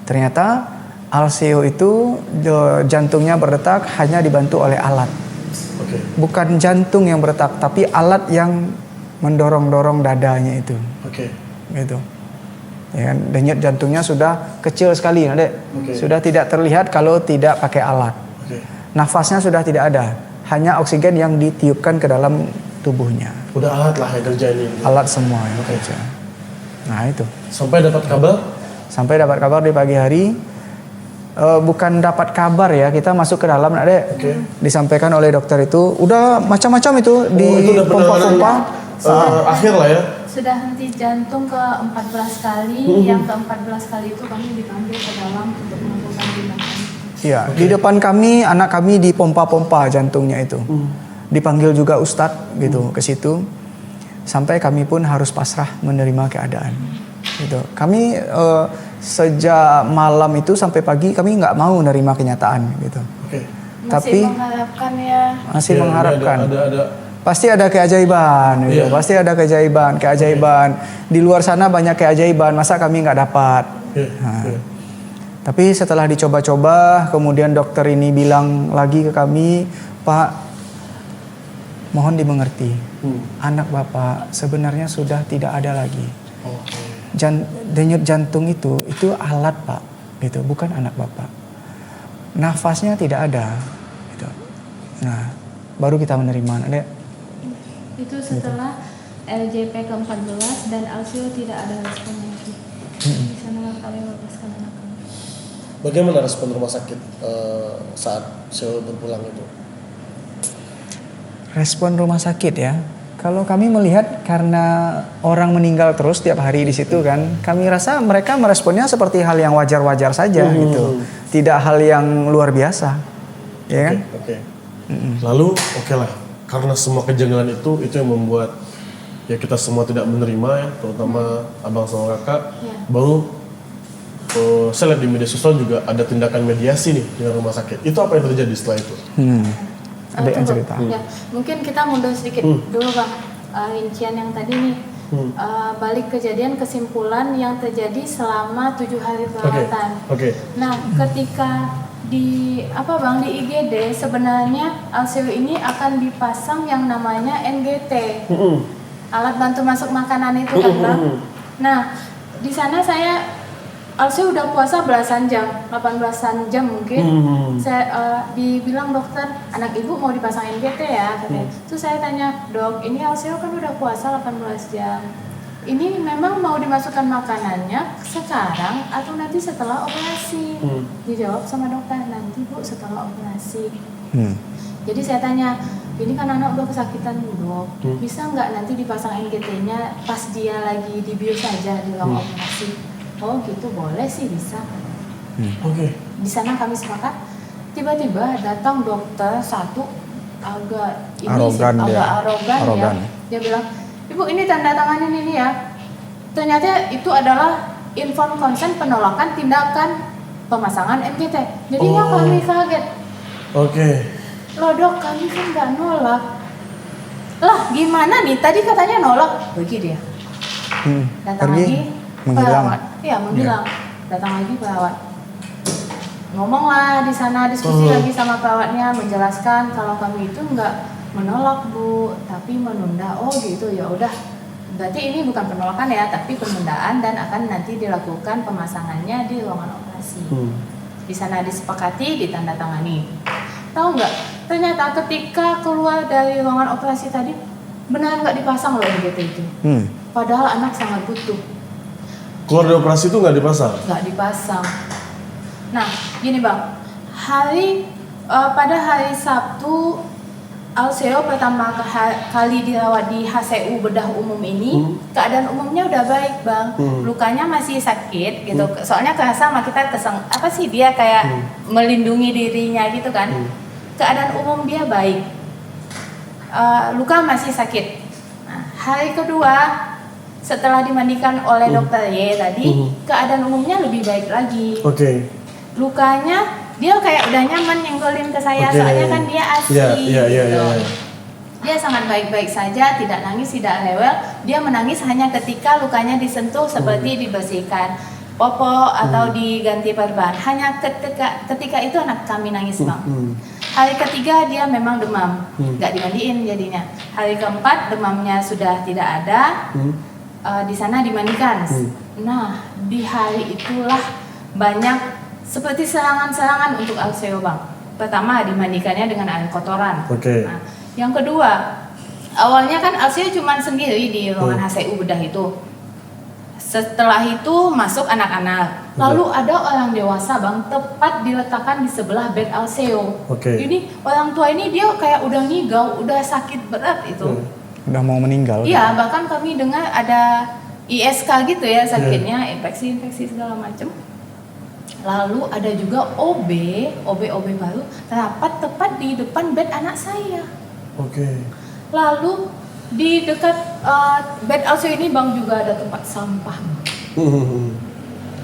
Ternyata Alseo itu jantungnya berdetak hanya dibantu oleh alat. Bukan jantung yang berdetak, tapi alat yang mendorong-dorong dadanya itu. Gitu. Ya, denyut jantungnya sudah kecil sekali, Dek. Sudah tidak terlihat kalau tidak pakai alat. Nafasnya sudah tidak ada. hanya oksigen yang ditiupkan ke dalam tubuhnya. Udah alat lah yang kerjain ini. Alat semua yang kerja. Nah itu. Sampai dapat kabar? Sampai dapat kabar di pagi hari. Bukan dapat kabar ya, kita masuk ke dalam, Adek. Disampaikan oleh dokter itu, udah macam-macam itu di itu udah pompa-pompa. Akhir lah ya. Sudah henti jantung ke 14 kali, yang ke 14 kali itu kami dipanggil ke dalam untuk melakukan tindakan. Iya, di depan kami, anak kami dipompa-pompa jantungnya itu. Dipanggil juga ustadz gitu ke situ. Sampai kami pun harus pasrah menerima keadaan. Gitu. Kami sejak malam itu sampai pagi kami nggak mau menerima kenyataan gitu. Masih mengharapkan ya. Masih mengharapkan. Ada. Pasti ada keajaiban, gitu. Pasti ada keajaiban. Di luar sana banyak keajaiban, masa kami nggak dapat? Tapi setelah dicoba-coba, kemudian dokter ini bilang lagi ke kami, Pak, mohon dimengerti, anak Bapak sebenarnya sudah tidak ada lagi. Denyut jantung itu alat Pak, gitu, bukan anak Bapak. Nafasnya tidak ada, gitu. Nah, baru kita menerima, Adek. Itu setelah LJP ke-14 dan Alsio tidak ada respon lagi. Di sana kami melepaskan anak kami. Bagaimana respon rumah sakit saat Seo berpulang itu? Respon rumah sakit ya. Kalau kami melihat karena orang meninggal terus tiap hari di situ kan, kami rasa mereka meresponnya seperti hal yang wajar-wajar saja gitu. Tidak hal yang luar biasa. Ya kan? Oke. Lalu oke lah. Karena semua kejanggalan itu yang membuat ya kita semua tidak menerima ya, terutama abang sama kakak. Baru saya lihat di media sosial juga ada tindakan mediasi nih dengan rumah sakit. Itu apa yang terjadi setelah itu? Ada yang cerita. Ya, mungkin kita mundur sedikit dulu Bang. Rincian yang tadi nih. Balik kejadian kesimpulan yang terjadi selama 7 hari perawatan. Nah, ketika di IGD sebenarnya Alsio ini akan dipasang yang namanya NGT, alat bantu masuk makanan itu kan Bang. Nah, di sana Alsio udah puasa belasan jam, 18 jam mungkin. Saya dibilang dokter, anak ibu mau dipasang NGT ya katanya. Terus saya tanya, dok, ini Alsio kan udah puasa 18 jam. Ini memang mau dimasukkan makanannya sekarang atau nanti setelah operasi? Dijawab sama dokter, nanti Bu setelah operasi. Jadi saya tanya, ini kan anak udah kesakitan dok, bisa nggak nanti dipasang NGT-nya pas dia lagi dibius saja di ruang operasi? Oh gitu, boleh sih, bisa. Di sana kami sepakat. Tiba-tiba datang dokter satu agak arogan ya. Dia bilang, Ibu ini tanda tangan ini ya. Ternyata itu adalah inform consent penolakan tindakan pemasangan NGT. Jadinya kami kaget. Loh dok, kami kan nggak nolak. Lah gimana nih? Tadi katanya nolak. Pergi dia. Datang lagi perawat. Iya menghilang. Datang lagi perawat. Ngomonglah di sana, diskusi lagi sama perawatnya, menjelaskan kalau kami itu nggak menolak Bu, tapi menunda. Oh gitu, ya udah. Berarti ini bukan penolakan ya, tapi penundaan dan akan nanti dilakukan pemasangannya di ruangan operasi. Di sana disepakati, ditandatangani. Tahu nggak? Ternyata ketika keluar dari ruangan operasi tadi, benar nggak dipasang loh NGT itu. Padahal anak sangat butuh. Keluar dari operasi itu nggak dipasang? Nggak dipasang. Nah, gini Bang, pada hari Sabtu Alsio pertama kali dirawat di HCU bedah umum ini, keadaan umumnya udah baik Bang. Lukanya masih sakit gitu. Soalnya kerasa sama kita dia kayak melindungi dirinya gitu kan. Keadaan umum dia baik. Luka masih sakit. Nah, hari kedua setelah dimandikan oleh dokter Y tadi, keadaan umumnya lebih baik lagi. Lukanya dia kayak udah nyaman nyenggolin ke saya, soalnya kan dia asli. Dia sangat baik-baik saja, tidak nangis, tidak rewel. Dia menangis hanya ketika lukanya disentuh seperti dibersihkan popok atau diganti perban. Hanya ketika itu anak kami nangis Bang. Hari ketiga dia memang demam, nggak dimandiin jadinya. Hari keempat demamnya sudah tidak ada, di sana dimandikan. Nah di hari itulah banyak seperti serangan-serangan untuk Alsio Bang. pertama dimandikannya dengan air kotoran. Oke. Nah, yang kedua, awalnya kan Alsio cuma sendiri di ruangan HCU bedah itu. Setelah itu masuk anak-anak. Lalu ada orang dewasa bang, tepat diletakkan di sebelah bed Alsio. Oke. Ini orang tua ini dia kayak udah ngigau, udah sakit berat itu. Udah mau meninggal. Iya, bahkan kami dengar ada ISK gitu ya sakitnya, infeksi segala macam. Lalu ada juga OB baru rapat tepat di depan bed anak saya. Oke. Lalu di dekat bed Alsio ini bang juga ada tempat sampah.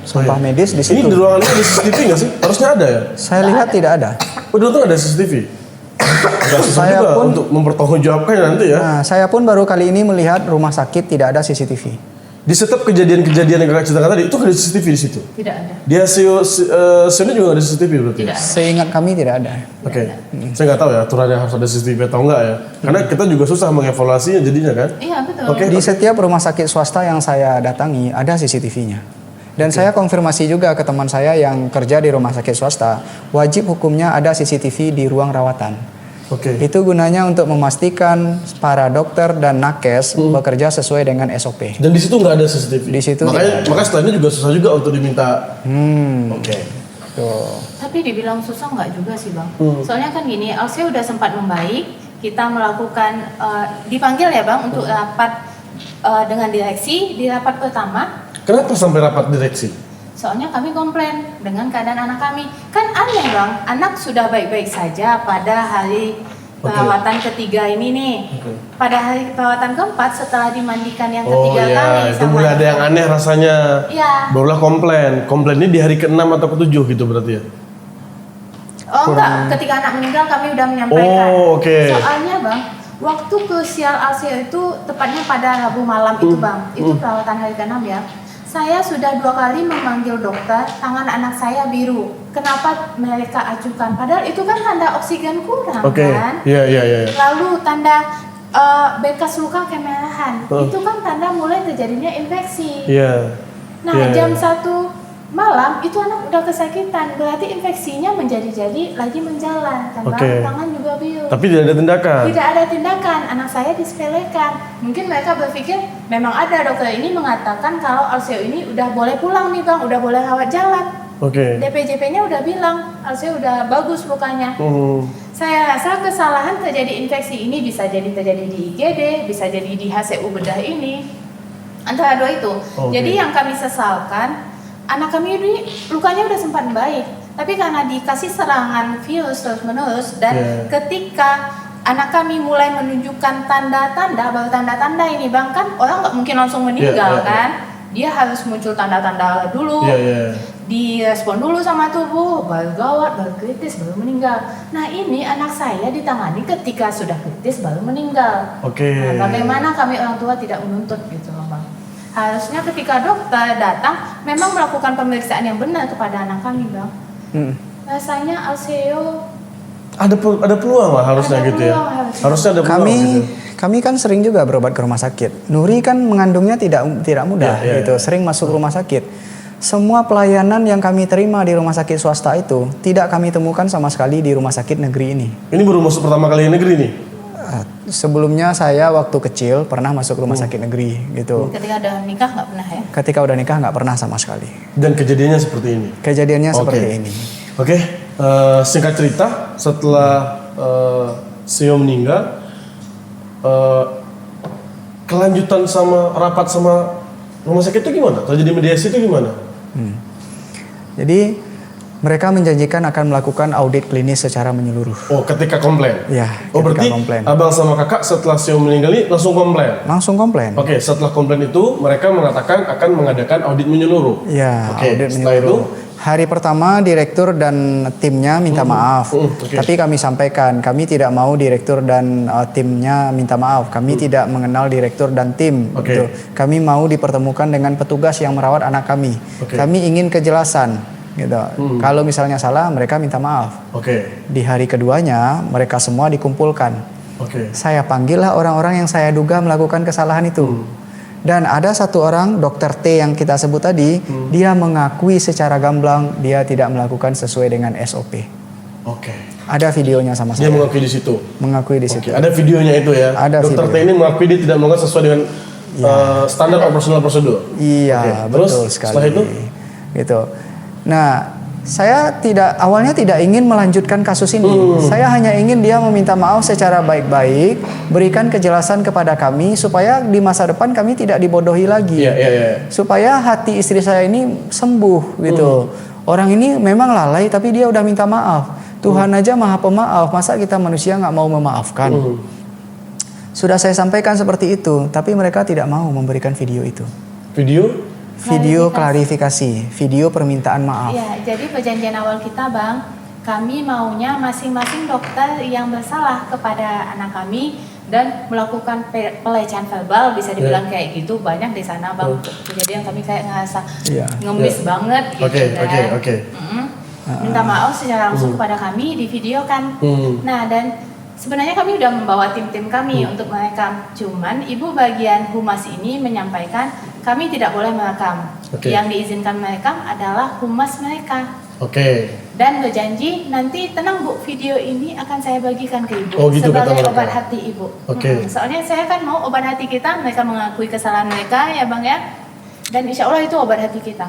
Sampah medis di Ini situ. di ruangan ini ada CCTV nggak sih? Harusnya ada ya? Saya lihat tidak ada. Oh, dulu tuh ada CCTV. Gak susah Saya juga pun- untuk mempertanggungjawabkan nanti ya. Nah, saya pun baru kali ini melihat rumah sakit tidak ada CCTV. Di setiap kejadian-kejadian yang kakak ceritakan tadi itu ada CCTV di situ. Tidak ada. Di sini juga ada CCTV berarti. Tidak ada. Seingat kami tidak ada. Oke. Saya nggak tahu ya aturannya harus ada CCTV atau enggak ya. Karena kita juga susah mengevaluasinya jadinya kan. Iya betul. Oke. Di setiap rumah sakit swasta yang saya datangi ada CCTV-nya. Dan saya konfirmasi juga ke teman saya yang kerja di rumah sakit swasta, wajib hukumnya ada CCTV di ruang rawatan. Oke. Itu gunanya untuk memastikan para dokter dan nakes bekerja sesuai dengan SOP. Dan di situ nggak ada CCTV. Di situ makanya setelah ini juga susah juga untuk diminta. Oke. Tuh. Tapi dibilang susah nggak juga sih bang. Soalnya kan gini, Alsio udah sempat membaik. Kita melakukan dipanggil ya bang untuk rapat dengan direksi di rapat pertama. Kenapa sampai rapat direksi? Soalnya kami komplain dengan keadaan anak kami. Kan aneh bang, anak sudah baik-baik saja pada hari perawatan ketiga ini nih. Pada hari perawatan keempat setelah dimandikan yang Oh ketiga iya, kali. itu mulai ada yang aneh rasanya. Iya. Barulah komplain. Komplainnya di hari ke-6 atau ke-7 gitu berarti ya? Oh enggak, ketika anak meninggal kami udah menyampaikan. Oh, oke. Soalnya bang, waktu krusial Alsio itu tepatnya pada Rabu malam itu bang. Itu perawatan hari ke-6 ya. Saya sudah 2 kali memanggil dokter, tangan anak saya biru. Kenapa mereka acukan? Padahal itu kan tanda oksigen kurang Oke. kan. Iya. Lalu tanda bekas luka kemerahan. Itu kan tanda mulai terjadinya infeksi. Iya. Nah, Iya, jam iya. 1 malam itu anak udah kesakitan, berarti infeksinya menjadi lagi menjalan, kan Oke. Bang? Tangan juga biru. Tapi tidak ada tindakan. Tidak ada tindakan, anak saya disepelekan. Mungkin mereka berpikir memang ada dokter ini mengatakan kalau Alsio ini udah boleh pulang nih bang, udah boleh rawat jalan. Oke. DPJP-nya udah bilang Alsio udah bagus lukanya. Saya rasa kesalahan terjadi infeksi ini bisa jadi terjadi di IGD, bisa jadi di HCU bedah ini. Antara dua itu. Oke. Jadi yang kami sesalkan, anak kami ini lukanya udah sempat baik, tapi karena dikasih serangan virus terus-menerus dan Yeah. ketika anak kami mulai menunjukkan tanda-tanda, baru tanda-tanda ini bang kan orang nggak mungkin langsung meninggal Yeah. kan, dia harus muncul tanda-tanda dulu, Iya. direspon dulu sama tubuh, baru gawat, baru kritis, baru meninggal. Nah ini anak saya ditangani ketika sudah kritis baru meninggal. Oke. Nah, bagaimana kami orang tua tidak menuntut gitu loh bang? Harusnya ketika dokter datang memang melakukan pemeriksaan yang benar kepada anak kami bang. Rasanya Alsio Ada peluang lah harusnya Ada gitu ya. peluang harusnya. Harusnya ada peluang gitu. Kami kan sering juga berobat ke rumah sakit. Nuri kan mengandungnya tidak mudah Iya, gitu, sering masuk rumah sakit. Semua pelayanan yang kami terima di rumah sakit swasta itu tidak kami temukan sama sekali di rumah sakit negeri ini. Ini baru masuk pertama kali negeri nih. Sebelumnya saya waktu kecil pernah masuk rumah sakit negeri gitu. ketika udah nikah nggak pernah ya? Ketika udah nikah nggak pernah sama sekali. Dan kejadiannya seperti ini. Kejadiannya Oke. seperti ini. Oke, singkat cerita, setelah Sio meninggal, kelanjutan sama rapat sama rumah sakit itu gimana? Terjadi mediasi itu gimana? Jadi mereka menjanjikan akan melakukan audit klinis secara menyeluruh. Oh, ketika komplain? Ya, Oh, berarti ketika komplain. abang sama kakak setelah Sio meninggal ini langsung komplain? Langsung komplain. Oke, setelah komplain itu mereka mengatakan akan mengadakan audit menyeluruh. Ya, Oke, audit setelah menyeluruh. Hari pertama direktur dan timnya minta maaf. oke. Tapi kami sampaikan, kami tidak mau direktur dan timnya minta maaf. Kami tidak mengenal direktur dan tim. Oke. Gitu. Kami mau dipertemukan dengan petugas yang merawat anak kami. Oke. Kami ingin kejelasan. Gitu. Kalau misalnya salah, mereka minta maaf. Oke, Di hari keduanya, mereka semua dikumpulkan. oke. Saya panggillah orang-orang yang saya duga melakukan kesalahan itu. Dan ada satu orang, Dokter T yang kita sebut tadi, dia mengakui secara gamblang dia tidak melakukan sesuai dengan SOP. Oke. Ada videonya sama Dia saya. mengakui di situ. Mengakui di situ. Oke, ada videonya itu ya. Ada Dokter video. T ini mengakui dia tidak melakukan sesuai dengan standar operasional prosedur. Iya, Oke, terus betul sekali. setelah itu? Gitu. Nah, saya awalnya tidak ingin melanjutkan kasus ini. Saya hanya ingin dia meminta maaf secara baik-baik, berikan kejelasan kepada kami supaya di masa depan kami tidak dibodohi lagi. Iya. Supaya hati istri saya ini sembuh gitu. Orang ini memang lalai tapi dia udah minta maaf. Tuhan aja Maha Pemaaf, masa kita manusia nggak mau memaafkan? Sudah saya sampaikan seperti itu, tapi mereka tidak mau memberikan video itu. Video klarifikasi, video permintaan maaf. Ya, jadi perjanjian awal kita, Bang, kami maunya masing-masing dokter yang bersalah kepada anak kami dan melakukan pelecehan verbal, bisa dibilang kayak gitu, banyak di sana, Bang. Kejadian kami kayak ngerasa ngemis banget gitu Oke. Minta maaf secara langsung kepada kami, divideokan. Nah, dan sebenarnya kami udah membawa tim-tim kami untuk merekam. Cuman ibu bagian humas ini menyampaikan kami tidak boleh merekam. Yang diizinkan merekam adalah humas mereka. Dan berjanji nanti tenang Bu, video ini akan saya bagikan ke Ibu sebagai obat hati Ibu. Soalnya saya kan mau obat hati kita, mereka mengakui kesalahan mereka ya Bang ya. Dan insya Allah itu obat hati kita.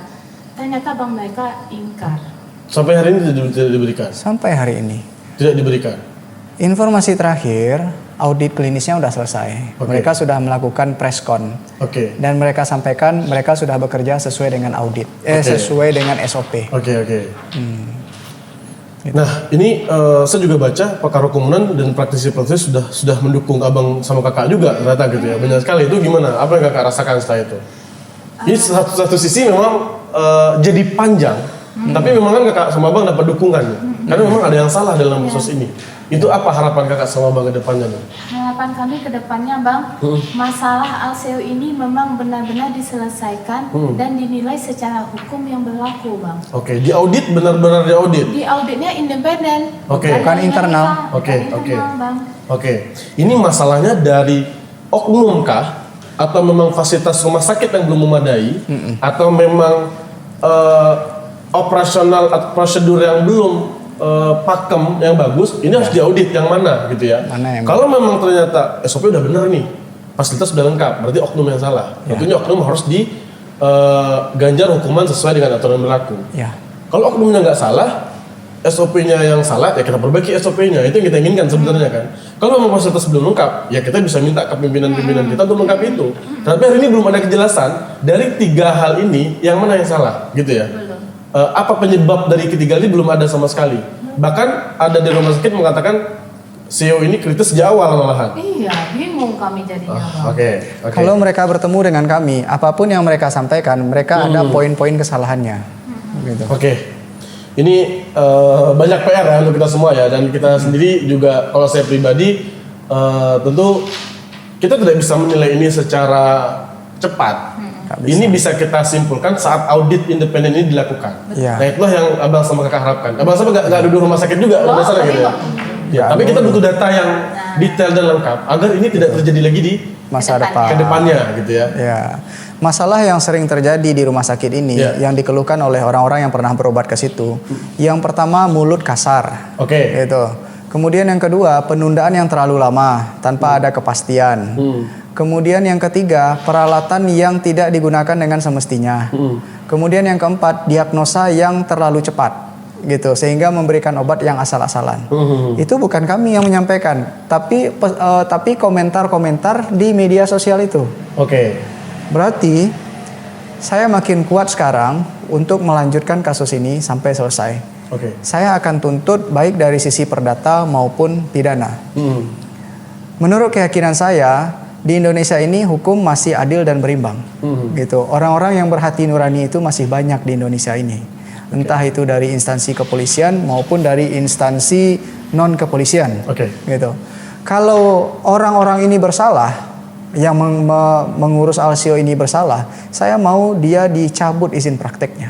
Ternyata Bang mereka ingkar. Sampai hari ini tidak diberikan? Sampai hari ini tidak diberikan. Informasi terakhir, audit klinisnya sudah selesai. Mereka sudah melakukan preskon. Dan mereka sampaikan mereka sudah bekerja sesuai dengan audit, sesuai dengan SOP. Nah, ini saya juga baca pakar hukum dan praktisi-praktisi sudah mendukung abang sama kakak juga ternyata gitu ya. Banyak sekali. Itu gimana? Apa yang kakak rasakan setelah itu? Ini satu sisi memang jadi panjang. Tapi memang kan kakak sama abang dapat dukungan. Karena memang ada yang salah dalam kasus ini. Itu apa harapan kakak sama abang ke depannya? Harapan kami ke depannya Bang, masalah Alseo ini memang benar-benar diselesaikan dan dinilai secara hukum yang berlaku Bang. Di audit benar-benar di audit? Di auditnya independen, bukan internal. Ini masalahnya dari oknum kah? Atau memang fasilitas rumah sakit yang belum memadai? Atau memang operasional atau prosedur yang belum pakem yang bagus, ini harus diaudit yang mana gitu ya. Kalau memang ternyata SOP udah benar nih, fasilitas udah lengkap, berarti oknum yang salah. Tentunya oknum harus diganjar hukuman sesuai dengan aturan yang berlaku. Kalau oknumnya nggak salah, SOP-nya yang salah, ya kita perbaiki SOP-nya. Itu yang kita inginkan sebenarnya kan. Kalau memang fasilitas belum lengkap, ya kita bisa minta ke pimpinan-pimpinan kita untuk lengkap itu. Tapi hari ini belum ada kejelasan dari 3 hal ini yang mana yang salah, gitu ya. Apa penyebab dari ketiga ini belum ada sama sekali. Bahkan ada di rumah sakit mengatakan CEO ini kritis sejak awal malahan. Iya, bingung kami jadinya. Kalau mereka bertemu dengan kami, apapun yang mereka sampaikan, mereka ada poin-poin kesalahannya. Gitu. Ini banyak PR ya untuk kita semua ya, dan kita sendiri juga kalau saya pribadi tentu kita tidak bisa menilai ini secara cepat. Ini bisa kita simpulkan saat audit independen ini dilakukan. Nah itulah yang abang sama kakak harapkan. Abang sama nggak duduk rumah sakit juga, dasarnya gitu ya. Tapi kita butuh data yang detail dan lengkap agar ini tidak terjadi lagi di masa depan. Kedepannya gitu ya. Masalah yang sering terjadi di rumah sakit ini yang dikeluhkan oleh orang-orang yang pernah berobat ke situ. Yang pertama mulut kasar. Gitu. Kemudian yang kedua penundaan yang terlalu lama tanpa ada kepastian. Kemudian yang ketiga, peralatan yang tidak digunakan dengan semestinya. Kemudian yang keempat, diagnosa yang terlalu cepat, gitu, sehingga memberikan obat yang asal-asalan. Itu bukan kami yang menyampaikan, tapi komentar-komentar di media sosial itu. Berarti saya makin kuat sekarang untuk melanjutkan kasus ini sampai selesai. Saya akan tuntut baik dari sisi perdata maupun pidana. Menurut keyakinan saya, di Indonesia ini hukum masih adil dan berimbang, gitu. Orang-orang yang berhati nurani itu masih banyak di Indonesia ini, entah itu dari instansi kepolisian maupun dari instansi non kepolisian, gitu. Kalau orang-orang ini bersalah, yang mengurus Alseo ini bersalah, saya mau dia dicabut izin prakteknya.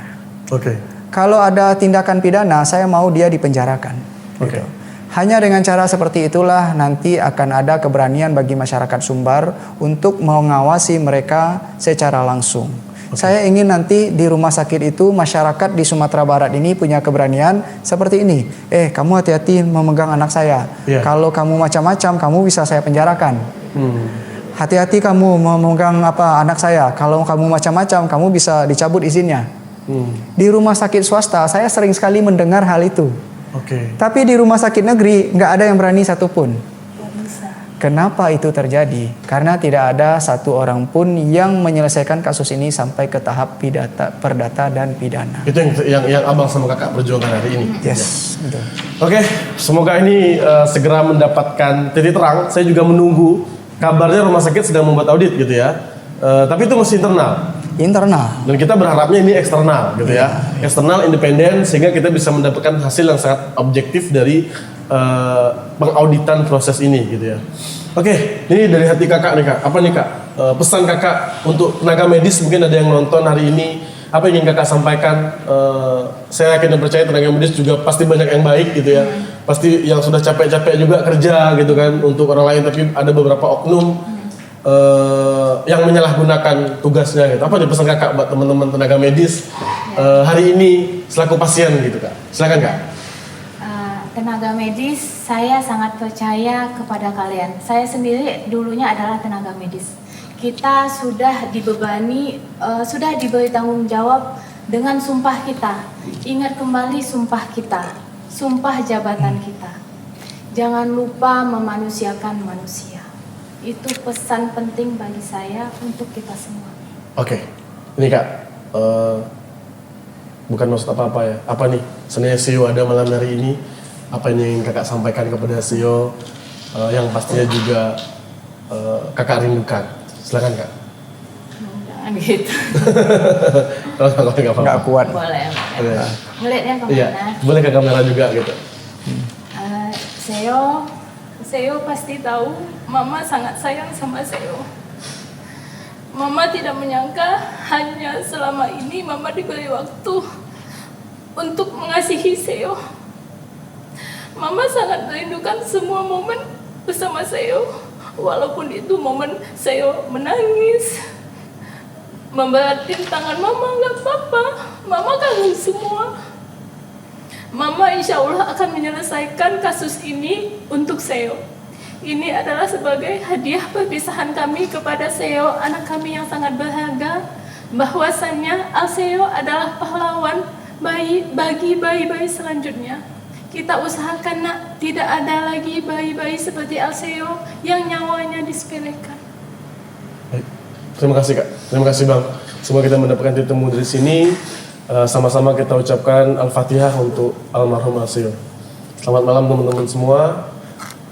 Kalau ada tindakan pidana, saya mau dia dipenjarakan. Gitu. Hanya dengan cara seperti itulah nanti akan ada keberanian bagi masyarakat Sumbar untuk mengawasi mereka secara langsung. Saya ingin nanti di rumah sakit itu masyarakat di Sumatera Barat ini punya keberanian seperti ini. Kamu hati-hati memegang anak saya. Iya. Kalau kamu macam-macam, kamu bisa saya penjarakan. Hati-hati kamu memegang anak saya. Kalau kamu macam-macam, kamu bisa dicabut izinnya. Di rumah sakit swasta, saya sering sekali mendengar hal itu. Tapi di rumah sakit negeri, nggak ada yang berani satupun. Kenapa itu terjadi? Karena tidak ada satu orang pun yang menyelesaikan kasus ini sampai ke tahap perdata dan pidana. Itu yang abang sama kakak perjuangkan hari ini. Yes, betul. Oke, semoga ini segera mendapatkan titik terang. Saya juga menunggu kabarnya rumah sakit sedang membuat audit gitu ya. Tapi itu masih internal. Dan kita berharapnya ini eksternal gitu ya. Eksternal, independen, sehingga kita bisa mendapatkan hasil yang sangat objektif dari pengauditan proses ini gitu ya. Oke, ini dari hati kakak nih kak. Apa nih kak? Pesan kakak untuk tenaga medis, mungkin ada yang nonton hari ini. Apa yang ingin kakak sampaikan? Saya yakin dan percaya tenaga medis juga pasti banyak yang baik gitu ya. Pasti yang sudah capek-capek juga kerja gitu kan untuk orang lain, tapi ada beberapa oknum yang menyalahgunakan tugasnya gitu. Apa nih pesan kakak buat teman-teman tenaga medis hari ini selaku pasien gitu kak? Silakan kak. Tenaga medis, saya sangat percaya kepada kalian. Saya sendiri dulunya adalah tenaga medis. Kita sudah dibebani, sudah diberi tanggung jawab dengan sumpah kita. Ingat kembali sumpah kita, sumpah jabatan kita. Jangan lupa memanusiakan manusia. Itu pesan penting bagi saya untuk kita semua. Oke, ini kak, bukan maksud apa-apa ya. Apa nih, sebenarnya CEO ada malam hari ini. Apa yang ingin kakak sampaikan kepada CEO yang pastinya juga kakak rindukan. Silakan kak. Jangan gitu. Nggak kuat. Boleh. Melihatnya kemana? Iya, boleh ke kamera juga gitu. Seo pasti tahu Mama sangat sayang sama Seo. Mama tidak menyangka hanya selama ini Mama diberi waktu untuk mengasihi Seo. Mama sangat merindukan semua momen bersama Seo. Walaupun itu momen Seo menangis, memberatin tangan Mama, nggak apa-apa. Mama kangen semua. Mama insya Allah akan menyelesaikan kasus ini untuk Seo. Ini adalah sebagai hadiah perpisahan kami kepada Seo, anak kami yang sangat berharga. Bahwasannya Alseo adalah pahlawan bagi bayi-bayi selanjutnya. Kita usahakan nak, tidak ada lagi bayi-bayi seperti Alseo yang nyawanya disepelekan. Baik. Terima kasih kak, terima kasih bang. Semoga kita mendapatkan titik temu dari sini. Sama-sama kita ucapkan Al-Fatihah untuk almarhum Alseo. Selamat malam teman-teman semua.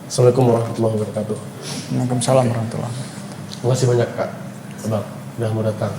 Assalamualaikum warahmatullahi wabarakatuh. Waalaikumsalam warahmatullahi wabarakatuh. Terima kasih banyak kak, bang, udah mau datang.